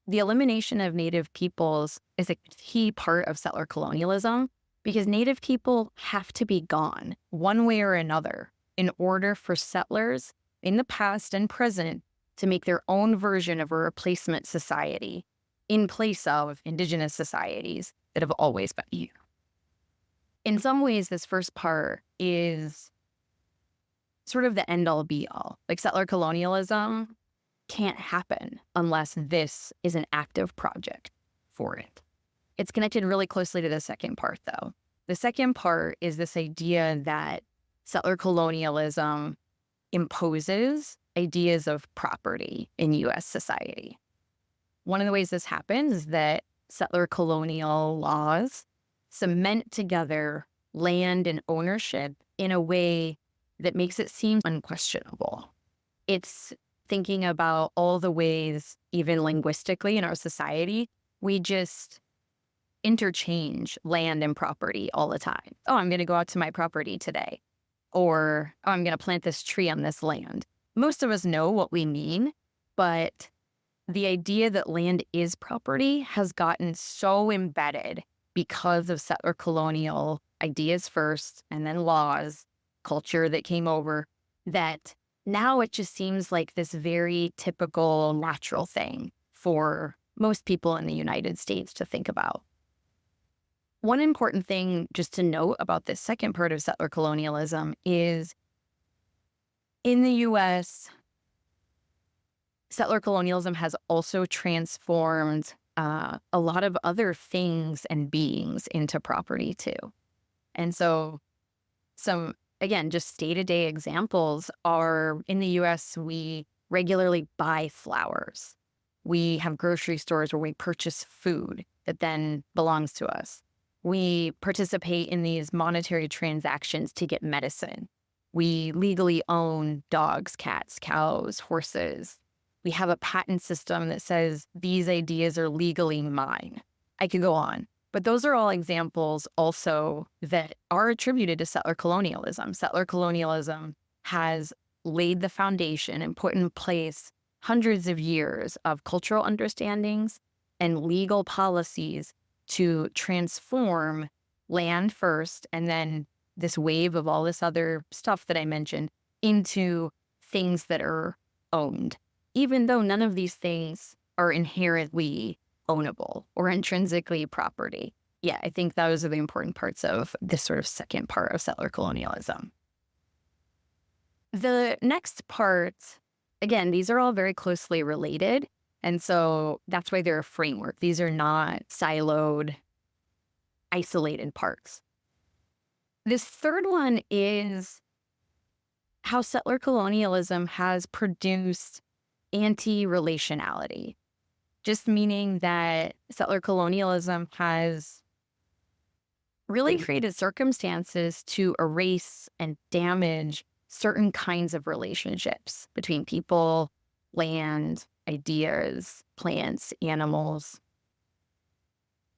the elimination of Native peoples is a key part of settler colonialism, because Native people have to be gone one way or another in order for settlers in the past and present to make their own version of a replacement society in place of Indigenous societies that have always been here. In some ways, this first part is sort of the end-all be-all. Like, settler colonialism can't happen unless this is an active project for it. It's connected really closely to the second part, though. The second part is this idea that settler colonialism imposes ideas of property in U.S. society. One of the ways this happens is that settler colonial laws cement together land and ownership in a way that makes it seem unquestionable. It's thinking about all the ways, even linguistically in our society, we just interchange land and property all the time. Oh, I'm going to go out to my property today. Or, oh, I'm going to plant this tree on this land. Most of us know what we mean, but the idea that land is property has gotten so embedded because of settler colonial ideas first, and then laws, culture that came over, that now it just seems like this very typical, natural thing for most people in the United States to think about. One important thing just to note about this second part of settler colonialism is in the U.S., settler colonialism has also transformed a lot of other things and beings into property too. And so some, again, just day-to-day examples are, in the U.S., we regularly buy flowers. We have grocery stores where we purchase food that then belongs to us. We participate in these monetary transactions to get medicine. We legally own dogs, cats, cows, horses. We have a patent system that says these ideas are legally mine. I could go on. But those are all examples also that are attributed to settler colonialism. Settler colonialism has laid the foundation and put in place hundreds of years of cultural understandings and legal policies to transform land first, and then this wave of all this other stuff that I mentioned, into things that are owned, even though none of these things are inherently ownable or intrinsically property. Yeah, I think those are the important parts of this sort of second part of settler colonialism. The next part, again, these are all very closely related. And so that's why they're a framework. These are not siloed, isolated parts. This third one is how settler colonialism has produced anti-relationality, just meaning that settler colonialism has really created circumstances to erase and damage certain kinds of relationships between people, land, ideas, plants, animals.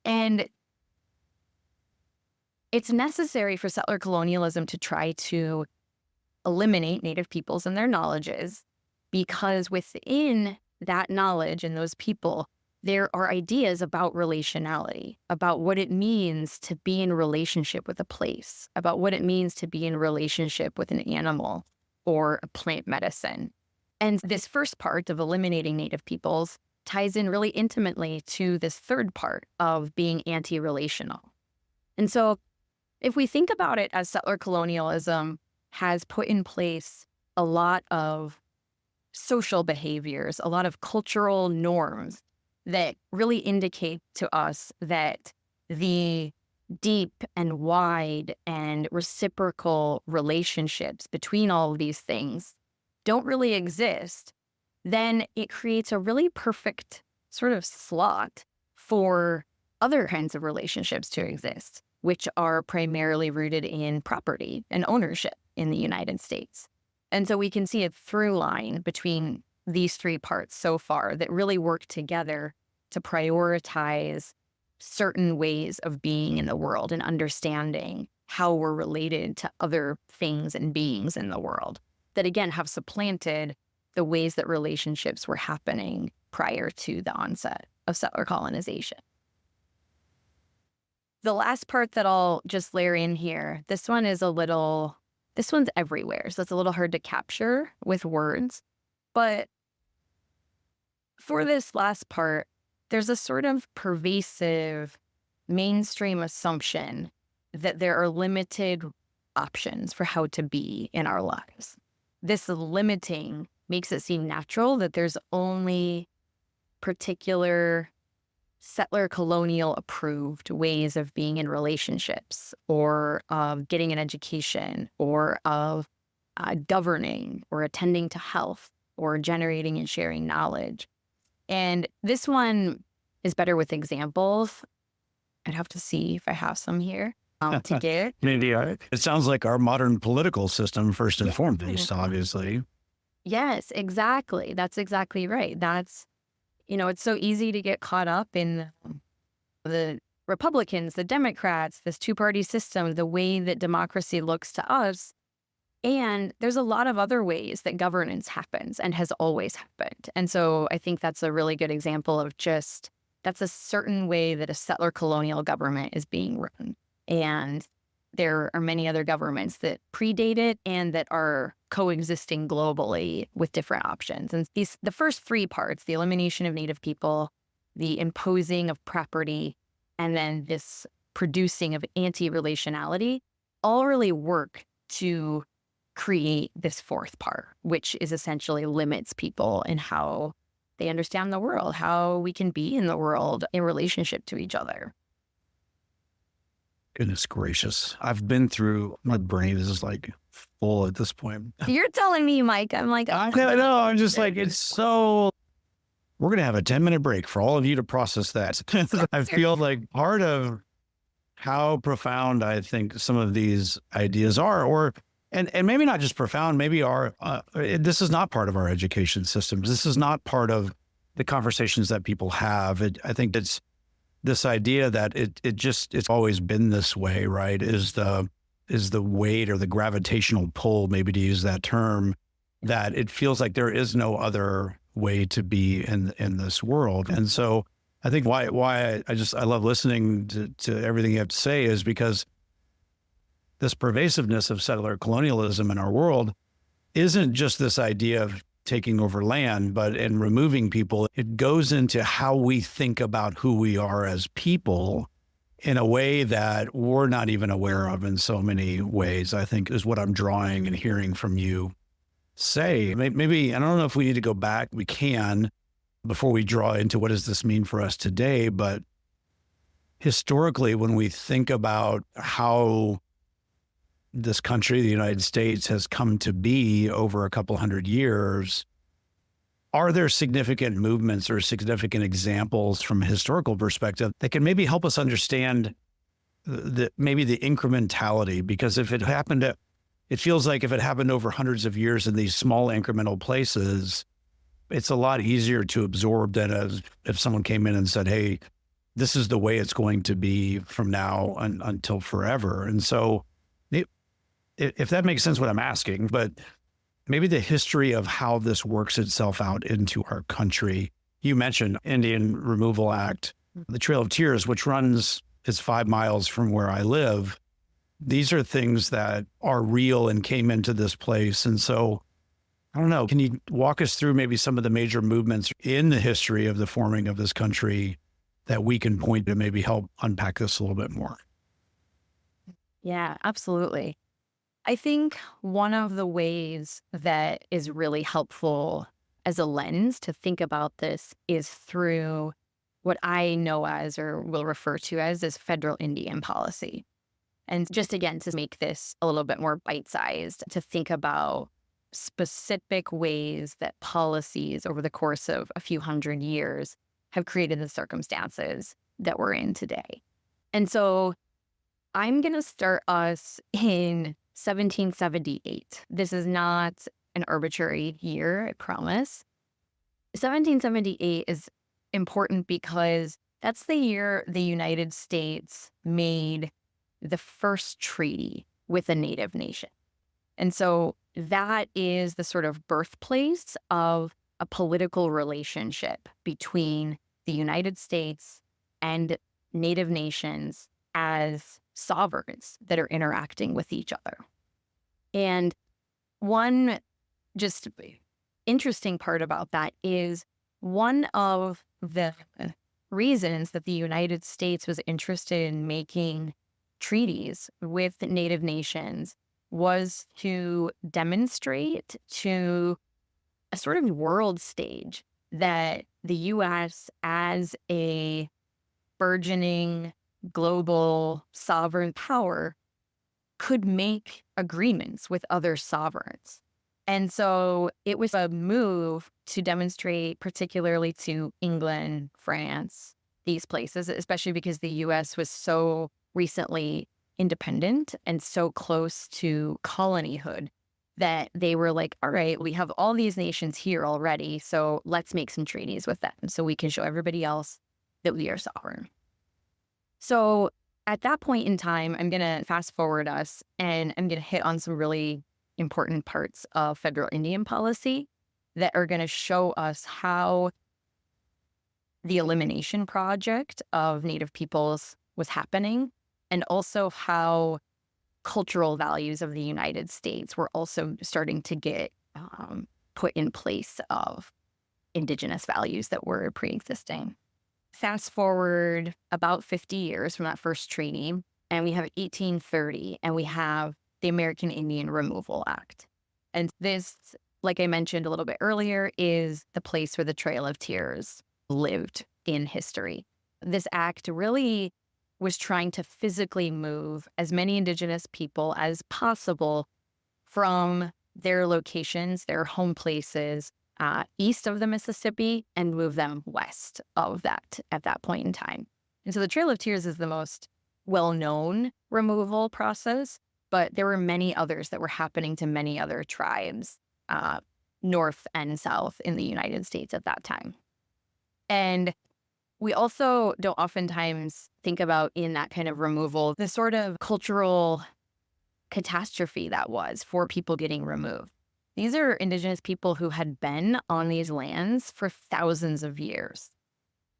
And it's necessary for settler colonialism to try to eliminate Native peoples and their knowledges, because within that knowledge and those people, there are ideas about relationality, about what it means to be in relationship with a place, about what it means to be in relationship with an animal or a plant medicine. And this first part of eliminating Native peoples ties in really intimately to this third part of being anti-relational. And so if we think about it as settler colonialism has put in place a lot of social behaviors, a lot of cultural norms that really indicate to us that the deep and wide and reciprocal relationships between all of these things don't really exist, then it creates a really perfect sort of slot for other kinds of relationships to exist, which are primarily rooted in property and ownership in the United States. And so we can see a through line between these three parts so far that really work together to prioritize certain ways of being in the world and understanding how we're related to other things and beings in the world that, again, have supplanted the ways that relationships were happening prior to the onset of settler colonization. The last part that I'll just layer in here, this one's everywhere, so it's a little hard to capture with words. But for this last part, there's a sort of pervasive mainstream assumption that there are limited options for how to be in our lives. This limiting makes it seem natural that there's only particular settler colonial approved ways of being in relationships or of getting an education or of governing or attending to health or generating and sharing knowledge. And this one is better with examples. I'd have to see if I have some here to give. It sounds like our modern political system first and foremost, obviously. Yes, exactly. That's exactly right. It's so easy to get caught up in the Republicans, the Democrats, this two-party system, the way that democracy looks to us. And there's a lot of other ways that governance happens and has always happened. And so I think that's a really good example of that's a certain way that a settler colonial government is being run. And there are many other governments that predate it and that are coexisting globally with different options. And the first three parts, the elimination of Native people, the imposing of property, and then this producing of anti-relationality, all really work to create this fourth part, which is essentially limits people in how they understand the world, how we can be in the world in relationship to each other. Goodness gracious. I've been through, my brain is like full at this point. You're telling me, Mike. I'm like, I know. I'm just like, we're going to have a 10-minute break for all of you to process that. I feel like part of how profound I think some of these ideas are, and maybe not just profound, maybe this is not part of our education systems. This is not part of the conversations that people have. I think it's this idea that it's always been this way, right? Is the weight or the gravitational pull, maybe to use that term, that it feels like there is no other way to be in this world. And so I think why I love listening to everything you have to say is because this pervasiveness of settler colonialism in our world isn't just this idea of taking over land, but in removing people, it goes into how we think about who we are as people in a way that we're not even aware of in so many ways, I think is what I'm drawing and hearing from you say. Maybe, I don't know if we need to go back. We can before we draw into what does this mean for us today. But historically, when we think about how this country, the United States, has come to be over a couple hundred years, are there significant movements or significant examples from a historical perspective that can maybe help us understand maybe the incrementality? Because if it happened, it feels like if it happened over hundreds of years in these small incremental places, it's a lot easier to absorb than if someone came in and said, hey, this is the way it's going to be from now until forever. And so if that makes sense what I'm asking, but maybe the history of how this works itself out into our country. You mentioned Indian Removal Act, the Trail of Tears, which is 5 miles from where I live. These are things that are real and came into this place. And so, I don't know, can you walk us through maybe some of the major movements in the history of the forming of this country that we can point to maybe help unpack this a little bit more? Yeah, absolutely. I think one of the ways that is really helpful as a lens to think about this is through what I know as, or will refer to as federal Indian policy. And just again, to make this a little bit more bite-sized, to think about specific ways that policies over the course of a few hundred years have created the circumstances that we're in today. And so I'm going to start us in 1778. This is not an arbitrary year, I promise. 1778 is important because that's the year the United States made the first treaty with a native nation. And so that is the sort of birthplace of a political relationship between the United States and native nations as sovereigns that are interacting with each other. And one just interesting part about that is one of the reasons that the United States was interested in making treaties with native nations was to demonstrate to a sort of world stage that the U.S. as a burgeoning global sovereign power could make agreements with other sovereigns. And so it was a move to demonstrate, particularly to England, France, these places, especially because the U.S. was so recently independent and so close to colonyhood that they were like, all right, we have all these nations here already, so let's make some treaties with them so we can show everybody else that we are sovereign. So at that point in time, I'm going to fast forward us and I'm going to hit on some really important parts of federal Indian policy that are going to show us how the elimination project of Native peoples was happening, and also how cultural values of the United States were also starting to get put in place of Indigenous values that were pre-existing. Fast forward about 50 years from that first treaty, and we have 1830, and we have the American Indian Removal Act. And this, like I mentioned a little bit earlier, is the place where the Trail of Tears lived in history. This act really was trying to physically move as many Indigenous people as possible from their locations, their home places, east of the Mississippi, and move them west of that at that point in time. And so the Trail of Tears is the most well-known removal process, but there were many others that were happening to many other tribes, north and south in the United States at that time. And we also don't oftentimes think about in that kind of removal the sort of cultural catastrophe that was for people getting removed. These are Indigenous people who had been on these lands for thousands of years.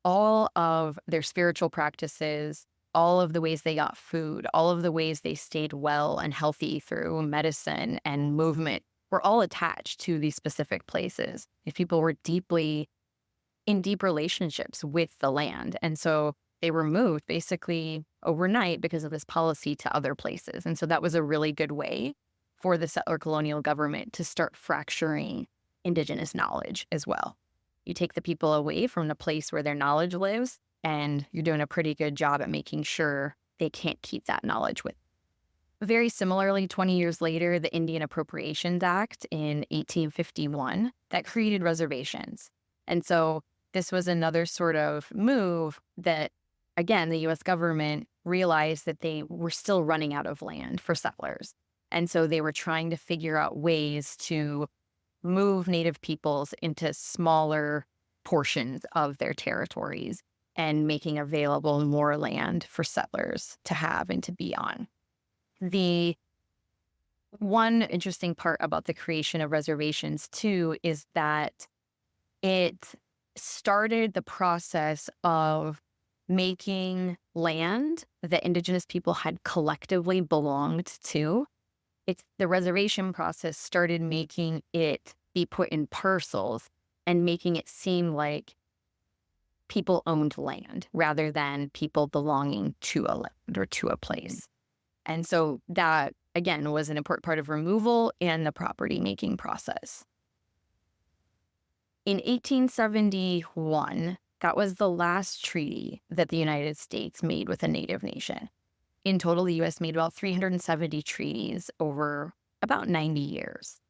All of their spiritual practices, all of the ways they got food, all of the ways they stayed well and healthy through medicine and movement were all attached to these specific places. These people were in deep relationships with the land. And so they were moved basically overnight because of this policy to other places. And so that was a really good way for the settler colonial government to start fracturing Indigenous knowledge as well. You take the people away from the place where their knowledge lives, and you're doing a pretty good job at making sure they can't keep that knowledge with. Very similarly, 20 years later, the Indian Appropriations Act in 1851 that created reservations. And so this was another sort of move that, again, the U.S. government realized that they were still running out of land for settlers. And so they were trying to figure out ways to move Native peoples into smaller portions of their territories and making available more land for settlers to have and to be on. The one interesting part about the creation of reservations, too, is that it started the process of making land that Indigenous people had collectively belonged to. The reservation process started making it be put in parcels and making it seem like people owned land rather than people belonging to a land or to a place. And so that, again, was an important part of removal and the property making process. In 1871, that was the last treaty that the United States made with a Native nation. In total, the U.S. made about 370 treaties over about 90 years.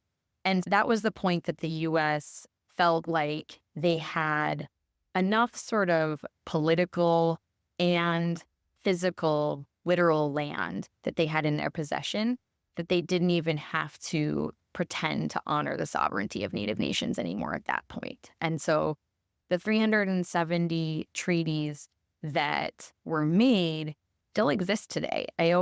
And that was the point that the U.S. felt like they had enough sort of political and physical, literal land that they had in their possession that they didn't even have to pretend to honor the sovereignty of Native nations anymore at that point. And so the 370 treaties that were made still exist today. I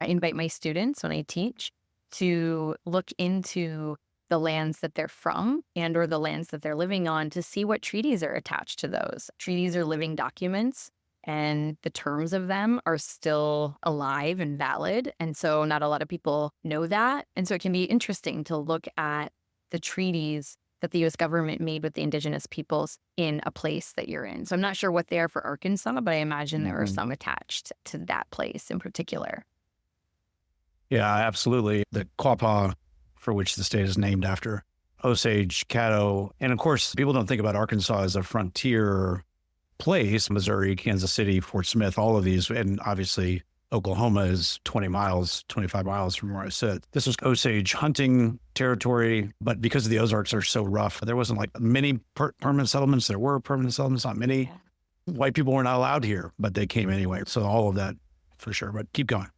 invite my students when I teach to look into the lands that they're from and or the lands that they're living on to see what treaties are attached to those. Treaties are living documents, and the terms of them are still alive and valid. And so not a lot of people know that. And so it can be interesting to look at the treaties that the U.S. government made with the Indigenous peoples in a place that you're in. So I'm not sure what they are for Arkansas, but I imagine there are some attached to that place in particular. Yeah, absolutely. The Quapaw, for which the state is named after, Osage, Caddo. And of course, people don't think about Arkansas as a frontier place. Missouri, Kansas City, Fort Smith, all of these. And obviously, Oklahoma is 25 miles from where I sit. This was Osage hunting territory, but because the Ozarks are so rough, there wasn't like many permanent settlements. There were permanent settlements, not many. Yeah. White people were not allowed here, but they came anyway. So all of that for sure, but keep going.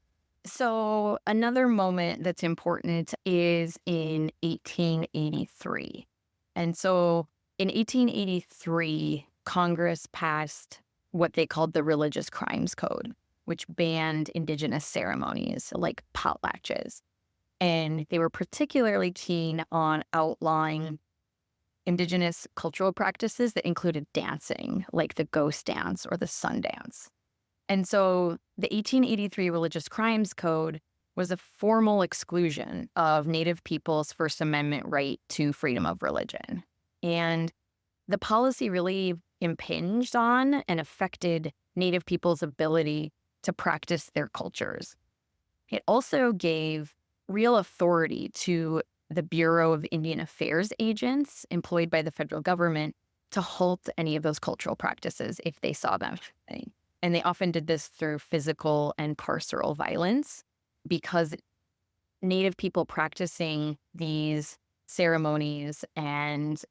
So another moment that's important is in 1883. And so in 1883, Congress passed what they called the Religious Crimes Code, which banned Indigenous ceremonies like potlatches. And they were particularly keen on outlawing Indigenous cultural practices that included dancing, like the ghost dance or the sun dance. And so the 1883 Religious Crimes Code was a formal exclusion of Native people's First Amendment right to freedom of religion. And the policy really impinged on and affected Native people's ability to practice their cultures. It also gave real authority to the Bureau of Indian Affairs agents employed by the federal government to halt any of those cultural practices if they saw them. And they often did this through physical and carceral violence because Native people practicing these ceremonies and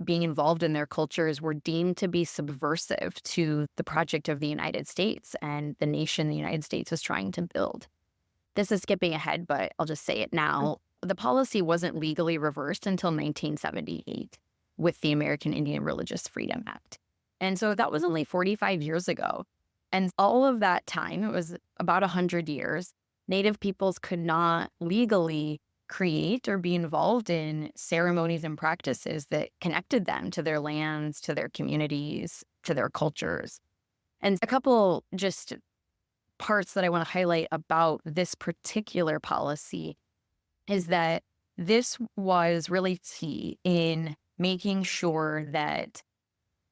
being involved in their cultures were deemed to be subversive to the project of the United States and the nation the United States was trying to build. This is skipping ahead, but I'll just say it now. The policy wasn't legally reversed until 1978 with the American Indian Religious Freedom Act. And so that was only 45 years ago. And all of that time, it was about 100 years, Native peoples could not legally create or be involved in ceremonies and practices that connected them to their lands, to their communities, to their cultures. And a couple just parts that I want to highlight about this particular policy is that this was really key in making sure that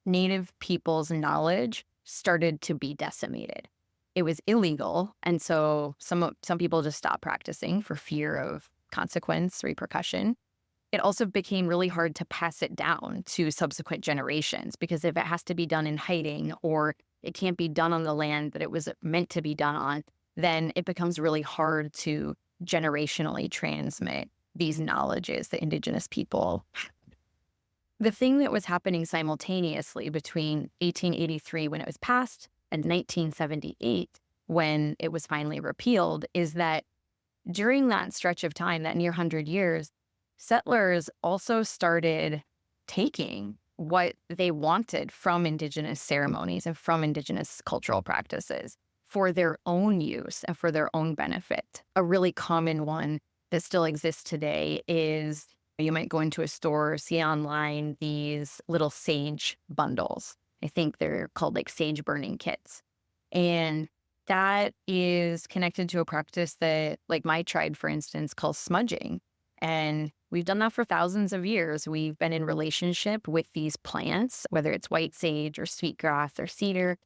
Native people's knowledge started to be decimated. It was illegal, and so some people just stopped practicing for fear of consequence, repercussion. It also became really hard to pass it down to subsequent generations, because if it has to be done in hiding or it can't be done on the land that it was meant to be done on, then it becomes really hard to generationally transmit these knowledges that Indigenous people had. The thing that was happening simultaneously between 1883, when it was passed, and 1978, when it was finally repealed, is that during that stretch of time, that near 100 years, settlers also started taking what they wanted from Indigenous ceremonies and from Indigenous cultural practices for their own use and for their own benefit. A really common one that still exists today is you might go into a store or see online these little sage bundles. I think they're called like sage burning kits. And that is connected to a practice that, like my tribe, for instance, calls smudging. And we've done that for thousands of years. We've been in relationship with these plants, whether it's white sage or sweetgrass or cedar.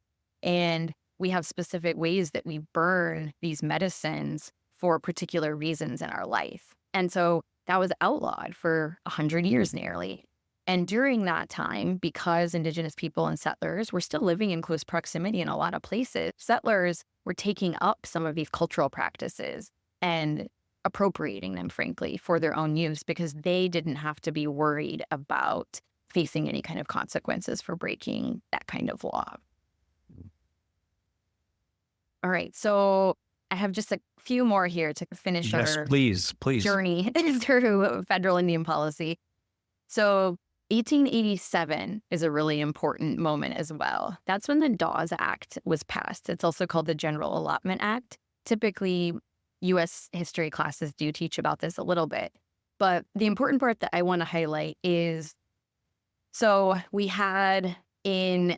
And we have specific ways that we burn these medicines for particular reasons in our life. And so that was outlawed for 100 years nearly. And during that time, because Indigenous people and settlers were still living in close proximity in a lot of places, settlers were taking up some of these cultural practices and appropriating them, frankly, for their own use, because they didn't have to be worried about facing any kind of consequences for breaking that kind of law. All right, so I have just a few more here to finish our please. journey through federal Indian policy. So 1887 is a really important moment as well. That's when the Dawes Act was passed. It's also called the General Allotment Act. Typically, U.S. history classes do teach about this a little bit. But the important part that I want to highlight is, so we had in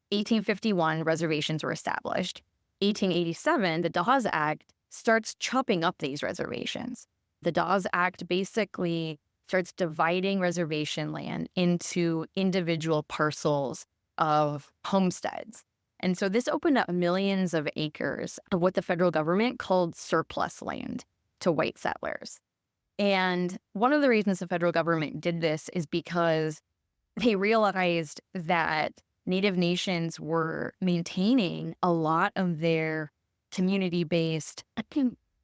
1851, reservations were established. 1887, the Dawes Act starts chopping up these reservations. The Dawes Act basically starts dividing reservation land into individual parcels of homesteads. And so this opened up millions of acres of what the federal government called surplus land to white settlers. And one of the reasons the federal government did this is because they realized that Native nations were maintaining a lot of their community-based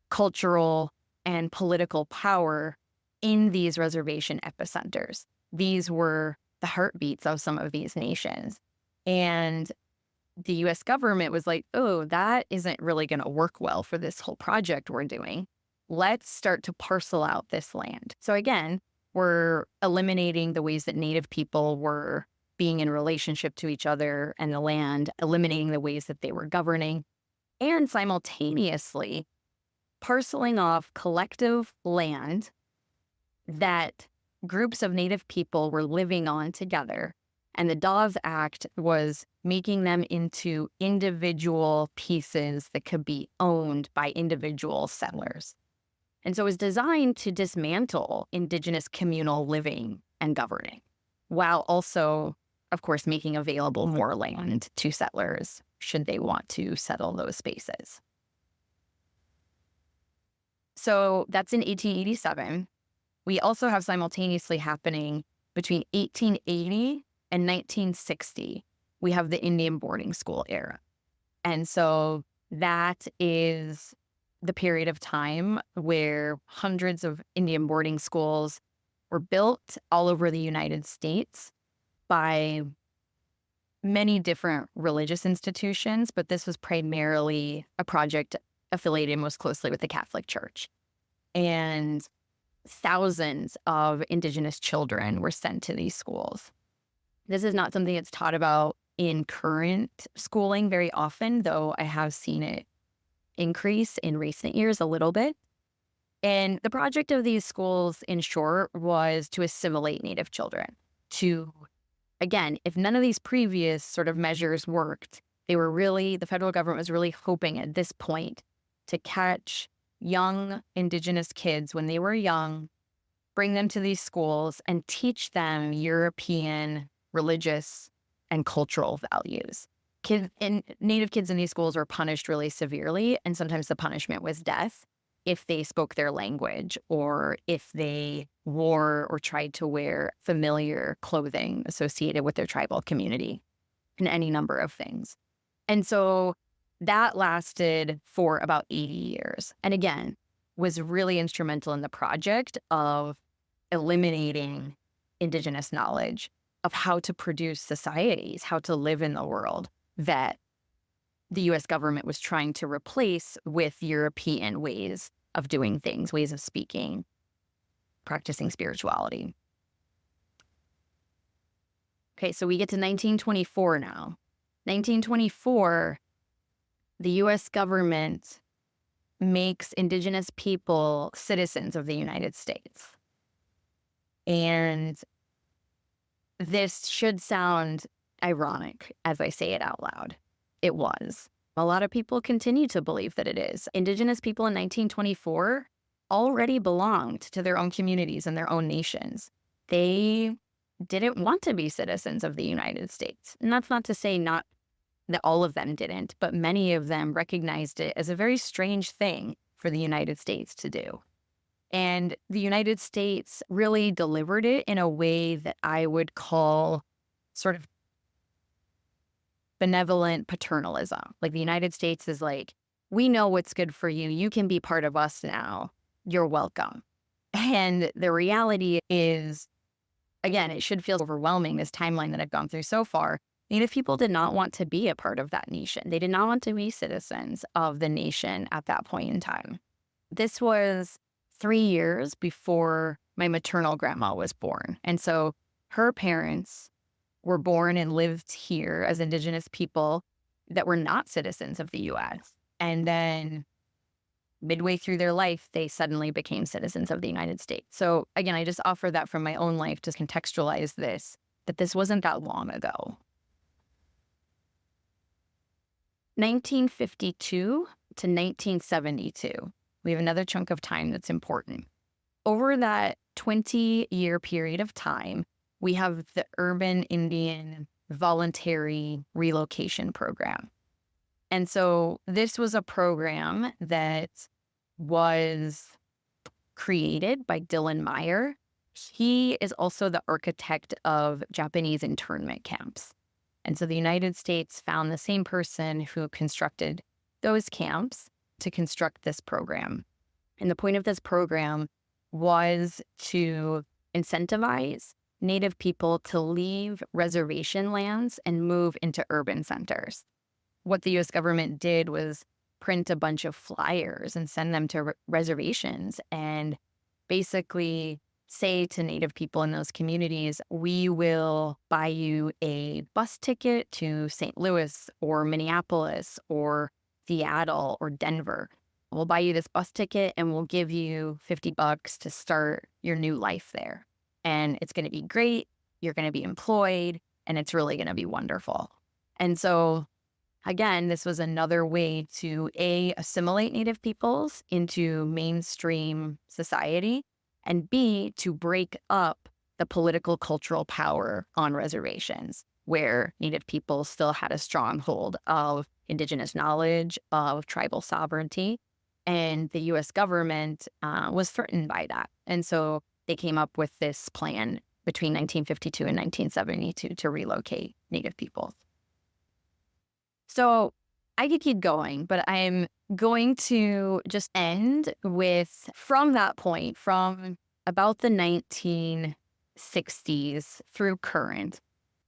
cultural and political power in these reservation epicenters. These were the heartbeats of some of these nations. And the U.S. government was like, oh, that isn't really going to work well for this whole project we're doing. Let's start to parcel out this land. So again, we're eliminating the ways that Native people were being in relationship to each other and the land, eliminating the ways that they were governing, and simultaneously parceling off collective land that groups of Native people were living on together. And the Dawes Act was making them into individual pieces that could be owned by individual settlers. And so it was designed to dismantle Indigenous communal living and governing, while also, of course, making available more land to settlers should they want to settle those spaces. So that's in 1887. We also have simultaneously happening between 1880 and 1960, we have the Indian boarding school era. And so that is the period of time where hundreds of Indian boarding schools were built all over the United States by many different religious institutions, but this was primarily a project affiliated most closely with the Catholic Church. And thousands of Indigenous children were sent to these schools. This is not something that's taught about in current schooling very often, though I have seen it increase in recent years a little bit. And the project of these schools, in short, was to assimilate Native children. To, again, if none of these previous sort of measures worked, the federal government was really hoping at this point to catch young Indigenous kids when they were young bring them to these schools and teach them European religious and cultural values. Native kids in these schools were punished really severely, and sometimes the punishment was death if they spoke their language or if they wore or tried to wear familiar clothing associated with their tribal community, and any number of things. And so that lasted for about 80 years. And again, was really instrumental in the project of eliminating Indigenous knowledge of how to produce societies, how to live in the world that the US government was trying to replace with European ways of doing things, ways of speaking, practicing spirituality. Okay, so we get to 1924 now. 1924, the US government makes Indigenous people citizens of the United States. And this should sound ironic as I say it out loud. It was. A lot of people continue to believe that it is. Indigenous people in 1924 already belonged to their own communities and their own nations. They didn't want to be citizens of the United States. And that's not to say not that all of them didn't, but many of them recognized it as a very strange thing for the United States to do. And the United States really delivered it in a way that I would call sort of benevolent paternalism. Like the United States is like, we know what's good for you. You can be part of us now. You're welcome. And the reality is, again, it should feel overwhelming, this timeline that I've gone through so far. Native people did not want to be a part of that nation. They did not want to be citizens of the nation at that point in time. This was 3 years before my maternal grandma was born. And so her parents were born and lived here as Indigenous people that were not citizens of the US. And then midway through their life, they suddenly became citizens of the United States. So again, I just offer that from my own life to contextualize this, that this wasn't that long ago. 1952 to 1972. We have another chunk of time that's important. Over that 20-year period of time, we have the Urban Indian Voluntary Relocation Program. And so this was a program that was created by Dylan Meyer. He is also the architect of Japanese internment camps. And so the United States found the same person who constructed those camps to construct this program. And the point of this program was to incentivize Native people to leave reservation lands and move into urban centers. What the U.S. government did was print a bunch of flyers and send them to reservations and basically say to Native people in those communities, we will buy you a bus ticket to St. Louis or Minneapolis or Seattle or Denver. We'll buy you this bus ticket and we'll give you $50 to start your new life there. And it's going to be great. You're going to be employed and it's really going to be wonderful. And so again, this was another way to A, assimilate Native peoples into mainstream society, and B, to break up the political cultural power on reservations, where Native people still had a stronghold of Indigenous knowledge, of tribal sovereignty, and the U.S. government was threatened by that. And so they came up with this plan between 1952 and 1972 to relocate Native peoples. So I could keep going, but I'm going to just end with, from that point, from about the 1960s through current,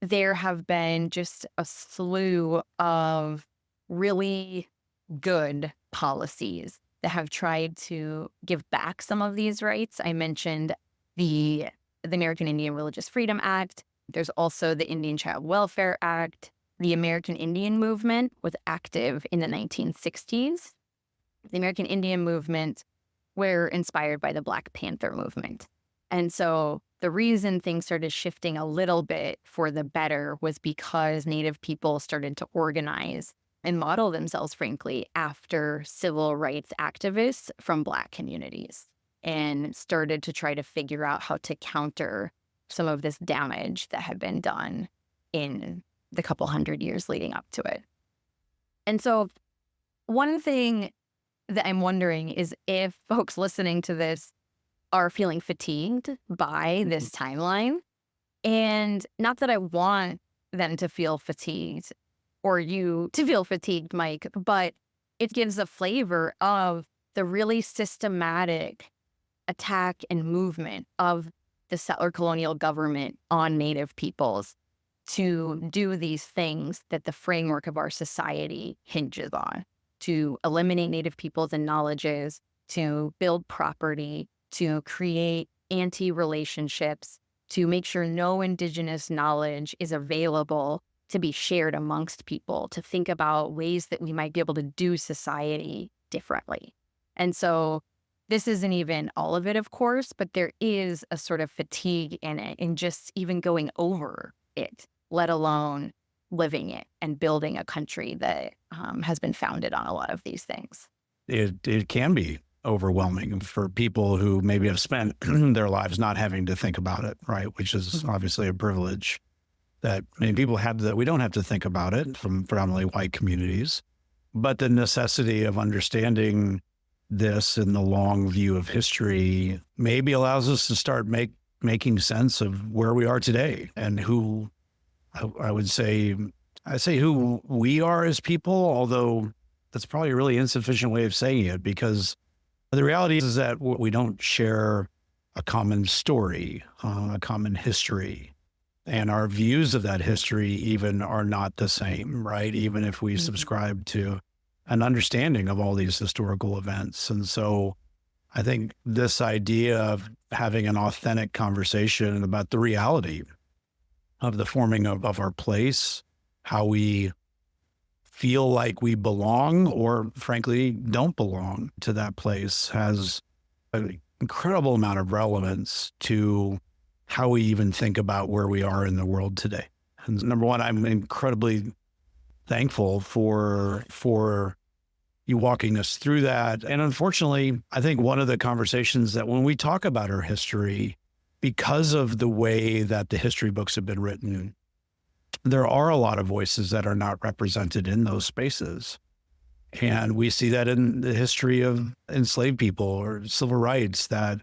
there have been just a slew of really good policies that have tried to give back some of these rights. I mentioned the American Indian Religious Freedom Act. There's also the Indian Child Welfare Act. The American Indian movement was active in the 1960s. The American Indian movement were inspired by the Black Panther movement. And so the reason things started shifting a little bit for the better was because Native people started to organize and model themselves, frankly, after civil rights activists from Black communities. and started to try to figure out how to counter some of this damage that had been done in the couple hundred years leading up to it. And so one thing that I'm wondering is if folks listening to this are feeling fatigued by this timeline. And not that I want them to feel fatigued or you to feel fatigued, Mike, but it gives a flavor of the really systematic attack and movement of the settler colonial government on Native peoples to do these things that the framework of our society hinges on, to eliminate Native peoples and knowledges, to build property, to create anti-relationships, to make sure no Indigenous knowledge is available to be shared amongst people, to think about ways that we might be able to do society differently. And so this isn't even all of it, of course, but there is a sort of fatigue in it, in just even going over it, let alone living it and building a country that has been founded on a lot of these things. It can be overwhelming for people who maybe have spent their lives not having to think about it, right? Which is obviously a privilege that many people have, that we don't have to think about it from predominantly white communities. But the necessity of understanding this in the long view of history maybe allows us to start making sense of where we are today and who I say who we are as people, although that's probably a really insufficient way of saying it, because the reality is that we don't share a common story, a common history, and our views of that history even are not the same, right? Even if we subscribe to an understanding of all these historical events. And so I think this idea of having an authentic conversation about the reality of the forming of our place, how we feel like we belong or frankly don't belong to that place, has an incredible amount of relevance to how we even think about where we are in the world today. And number one, I'm incredibly thankful for you walking us through that. And unfortunately, I think one of the conversations that when we talk about our history, because of the way that the history books have been written, there are a lot of voices that are not represented in those spaces. And we see that in the history of enslaved people or civil rights, that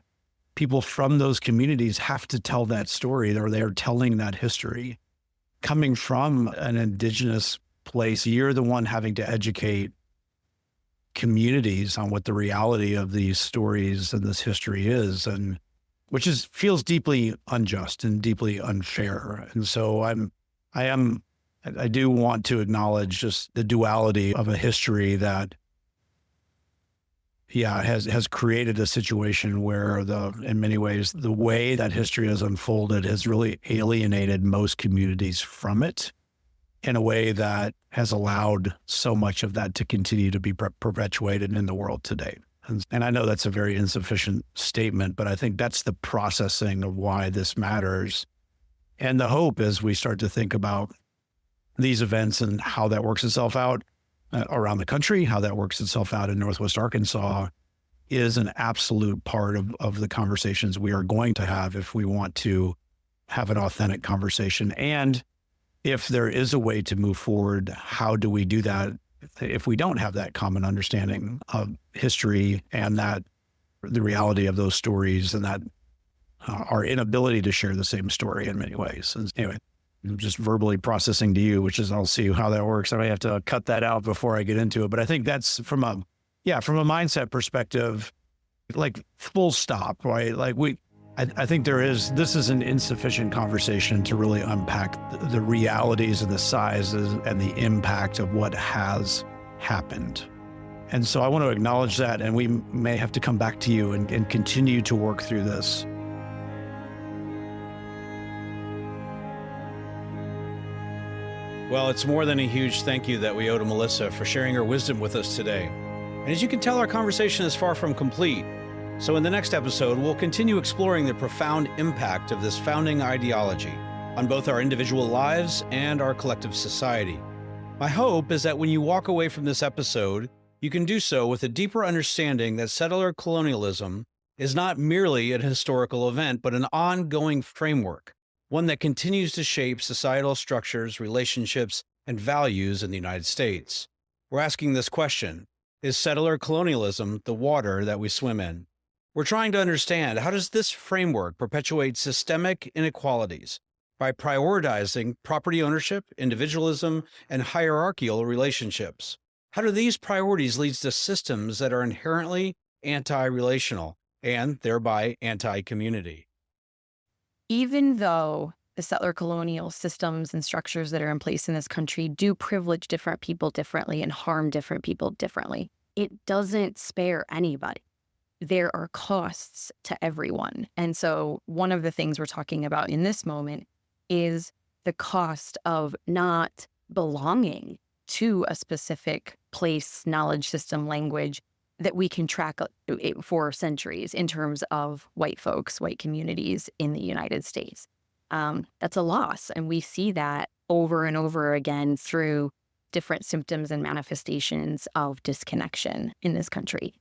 people from those communities have to tell that story, or they're telling that history. Coming from an Indigenous place, you're the one having to educate communities on what the reality of these stories and this history is, and which feels deeply unjust and deeply unfair. And so I do want to acknowledge just the duality of a history that, has created a situation where in many ways, the way that history has unfolded has really alienated most communities from it in a way that has allowed so much of that to continue to be perpetuated in the world today. And I know that's a very insufficient statement, but I think that's the processing of why this matters. And the hope as we start to think about these events and how that works itself out around the country, how that works itself out in Northwest Arkansas, is an absolute part of the conversations we are going to have if we want to have an authentic conversation. And if there is a way to move forward, how do we do that if we don't have that common understanding of history and that the reality of those stories, and that our inability to share the same story in many ways. And anyway, I'm just verbally processing to you, which is, I'll see how that works. I may have to cut that out before I get into it. But I think that's from a mindset perspective, like full stop, right? Like I think this is an insufficient conversation to really unpack the realities and the sizes and the impact of what has happened. And so I want to acknowledge that, and we may have to come back to you and continue to work through this. Well, it's more than a huge thank you that we owe to Melissa for sharing her wisdom with us today. And as you can tell, our conversation is far from complete. So in the next episode, we'll continue exploring the profound impact of this founding ideology on both our individual lives and our collective society. My hope is that when you walk away from this episode, you can do so with a deeper understanding that settler colonialism is not merely a historical event, but an ongoing framework, one that continues to shape societal structures, relationships, and values in the United States. We're asking this question: is settler colonialism the water that we swim in? We're trying to understand, how does this framework perpetuate systemic inequalities by prioritizing property ownership, individualism, and hierarchical relationships? How do these priorities lead to systems that are inherently anti-relational and thereby anti-community? Even though the settler colonial systems and structures that are in place in this country do privilege different people differently and harm different people differently, it doesn't spare anybody. There are costs to everyone. And so one of the things we're talking about in this moment is the cost of not belonging to a specific place, knowledge system, language that we can track for centuries in terms of white folks, white communities in the United States. That's a loss. And we see that over and over again through different symptoms and manifestations of disconnection in this country.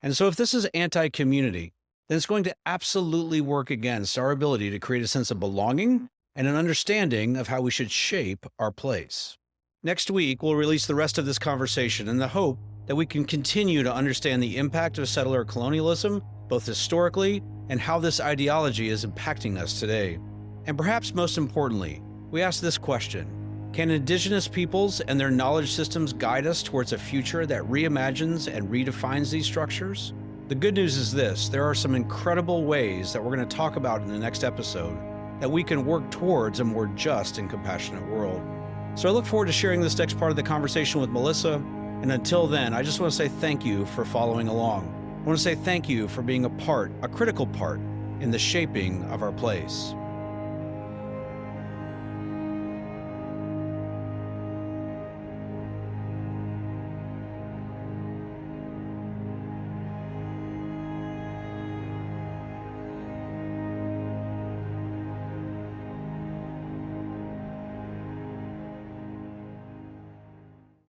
And so if this is anti-community, then it's going to absolutely work against our ability to create a sense of belonging and an understanding of how we should shape our place. Next week, we'll release the rest of this conversation in the hope that we can continue to understand the impact of settler colonialism, both historically and how this ideology is impacting us today. And perhaps most importantly, we ask this question: can Indigenous peoples and their knowledge systems guide us towards a future that reimagines and redefines these structures? The good news is this: there are some incredible ways that we're going to talk about in the next episode that we can work towards a more just and compassionate world. So I look forward to sharing this next part of the conversation with Melissa. And until then, I just want to say thank you for following along. I want to say thank you for being a critical part in the shaping of our place.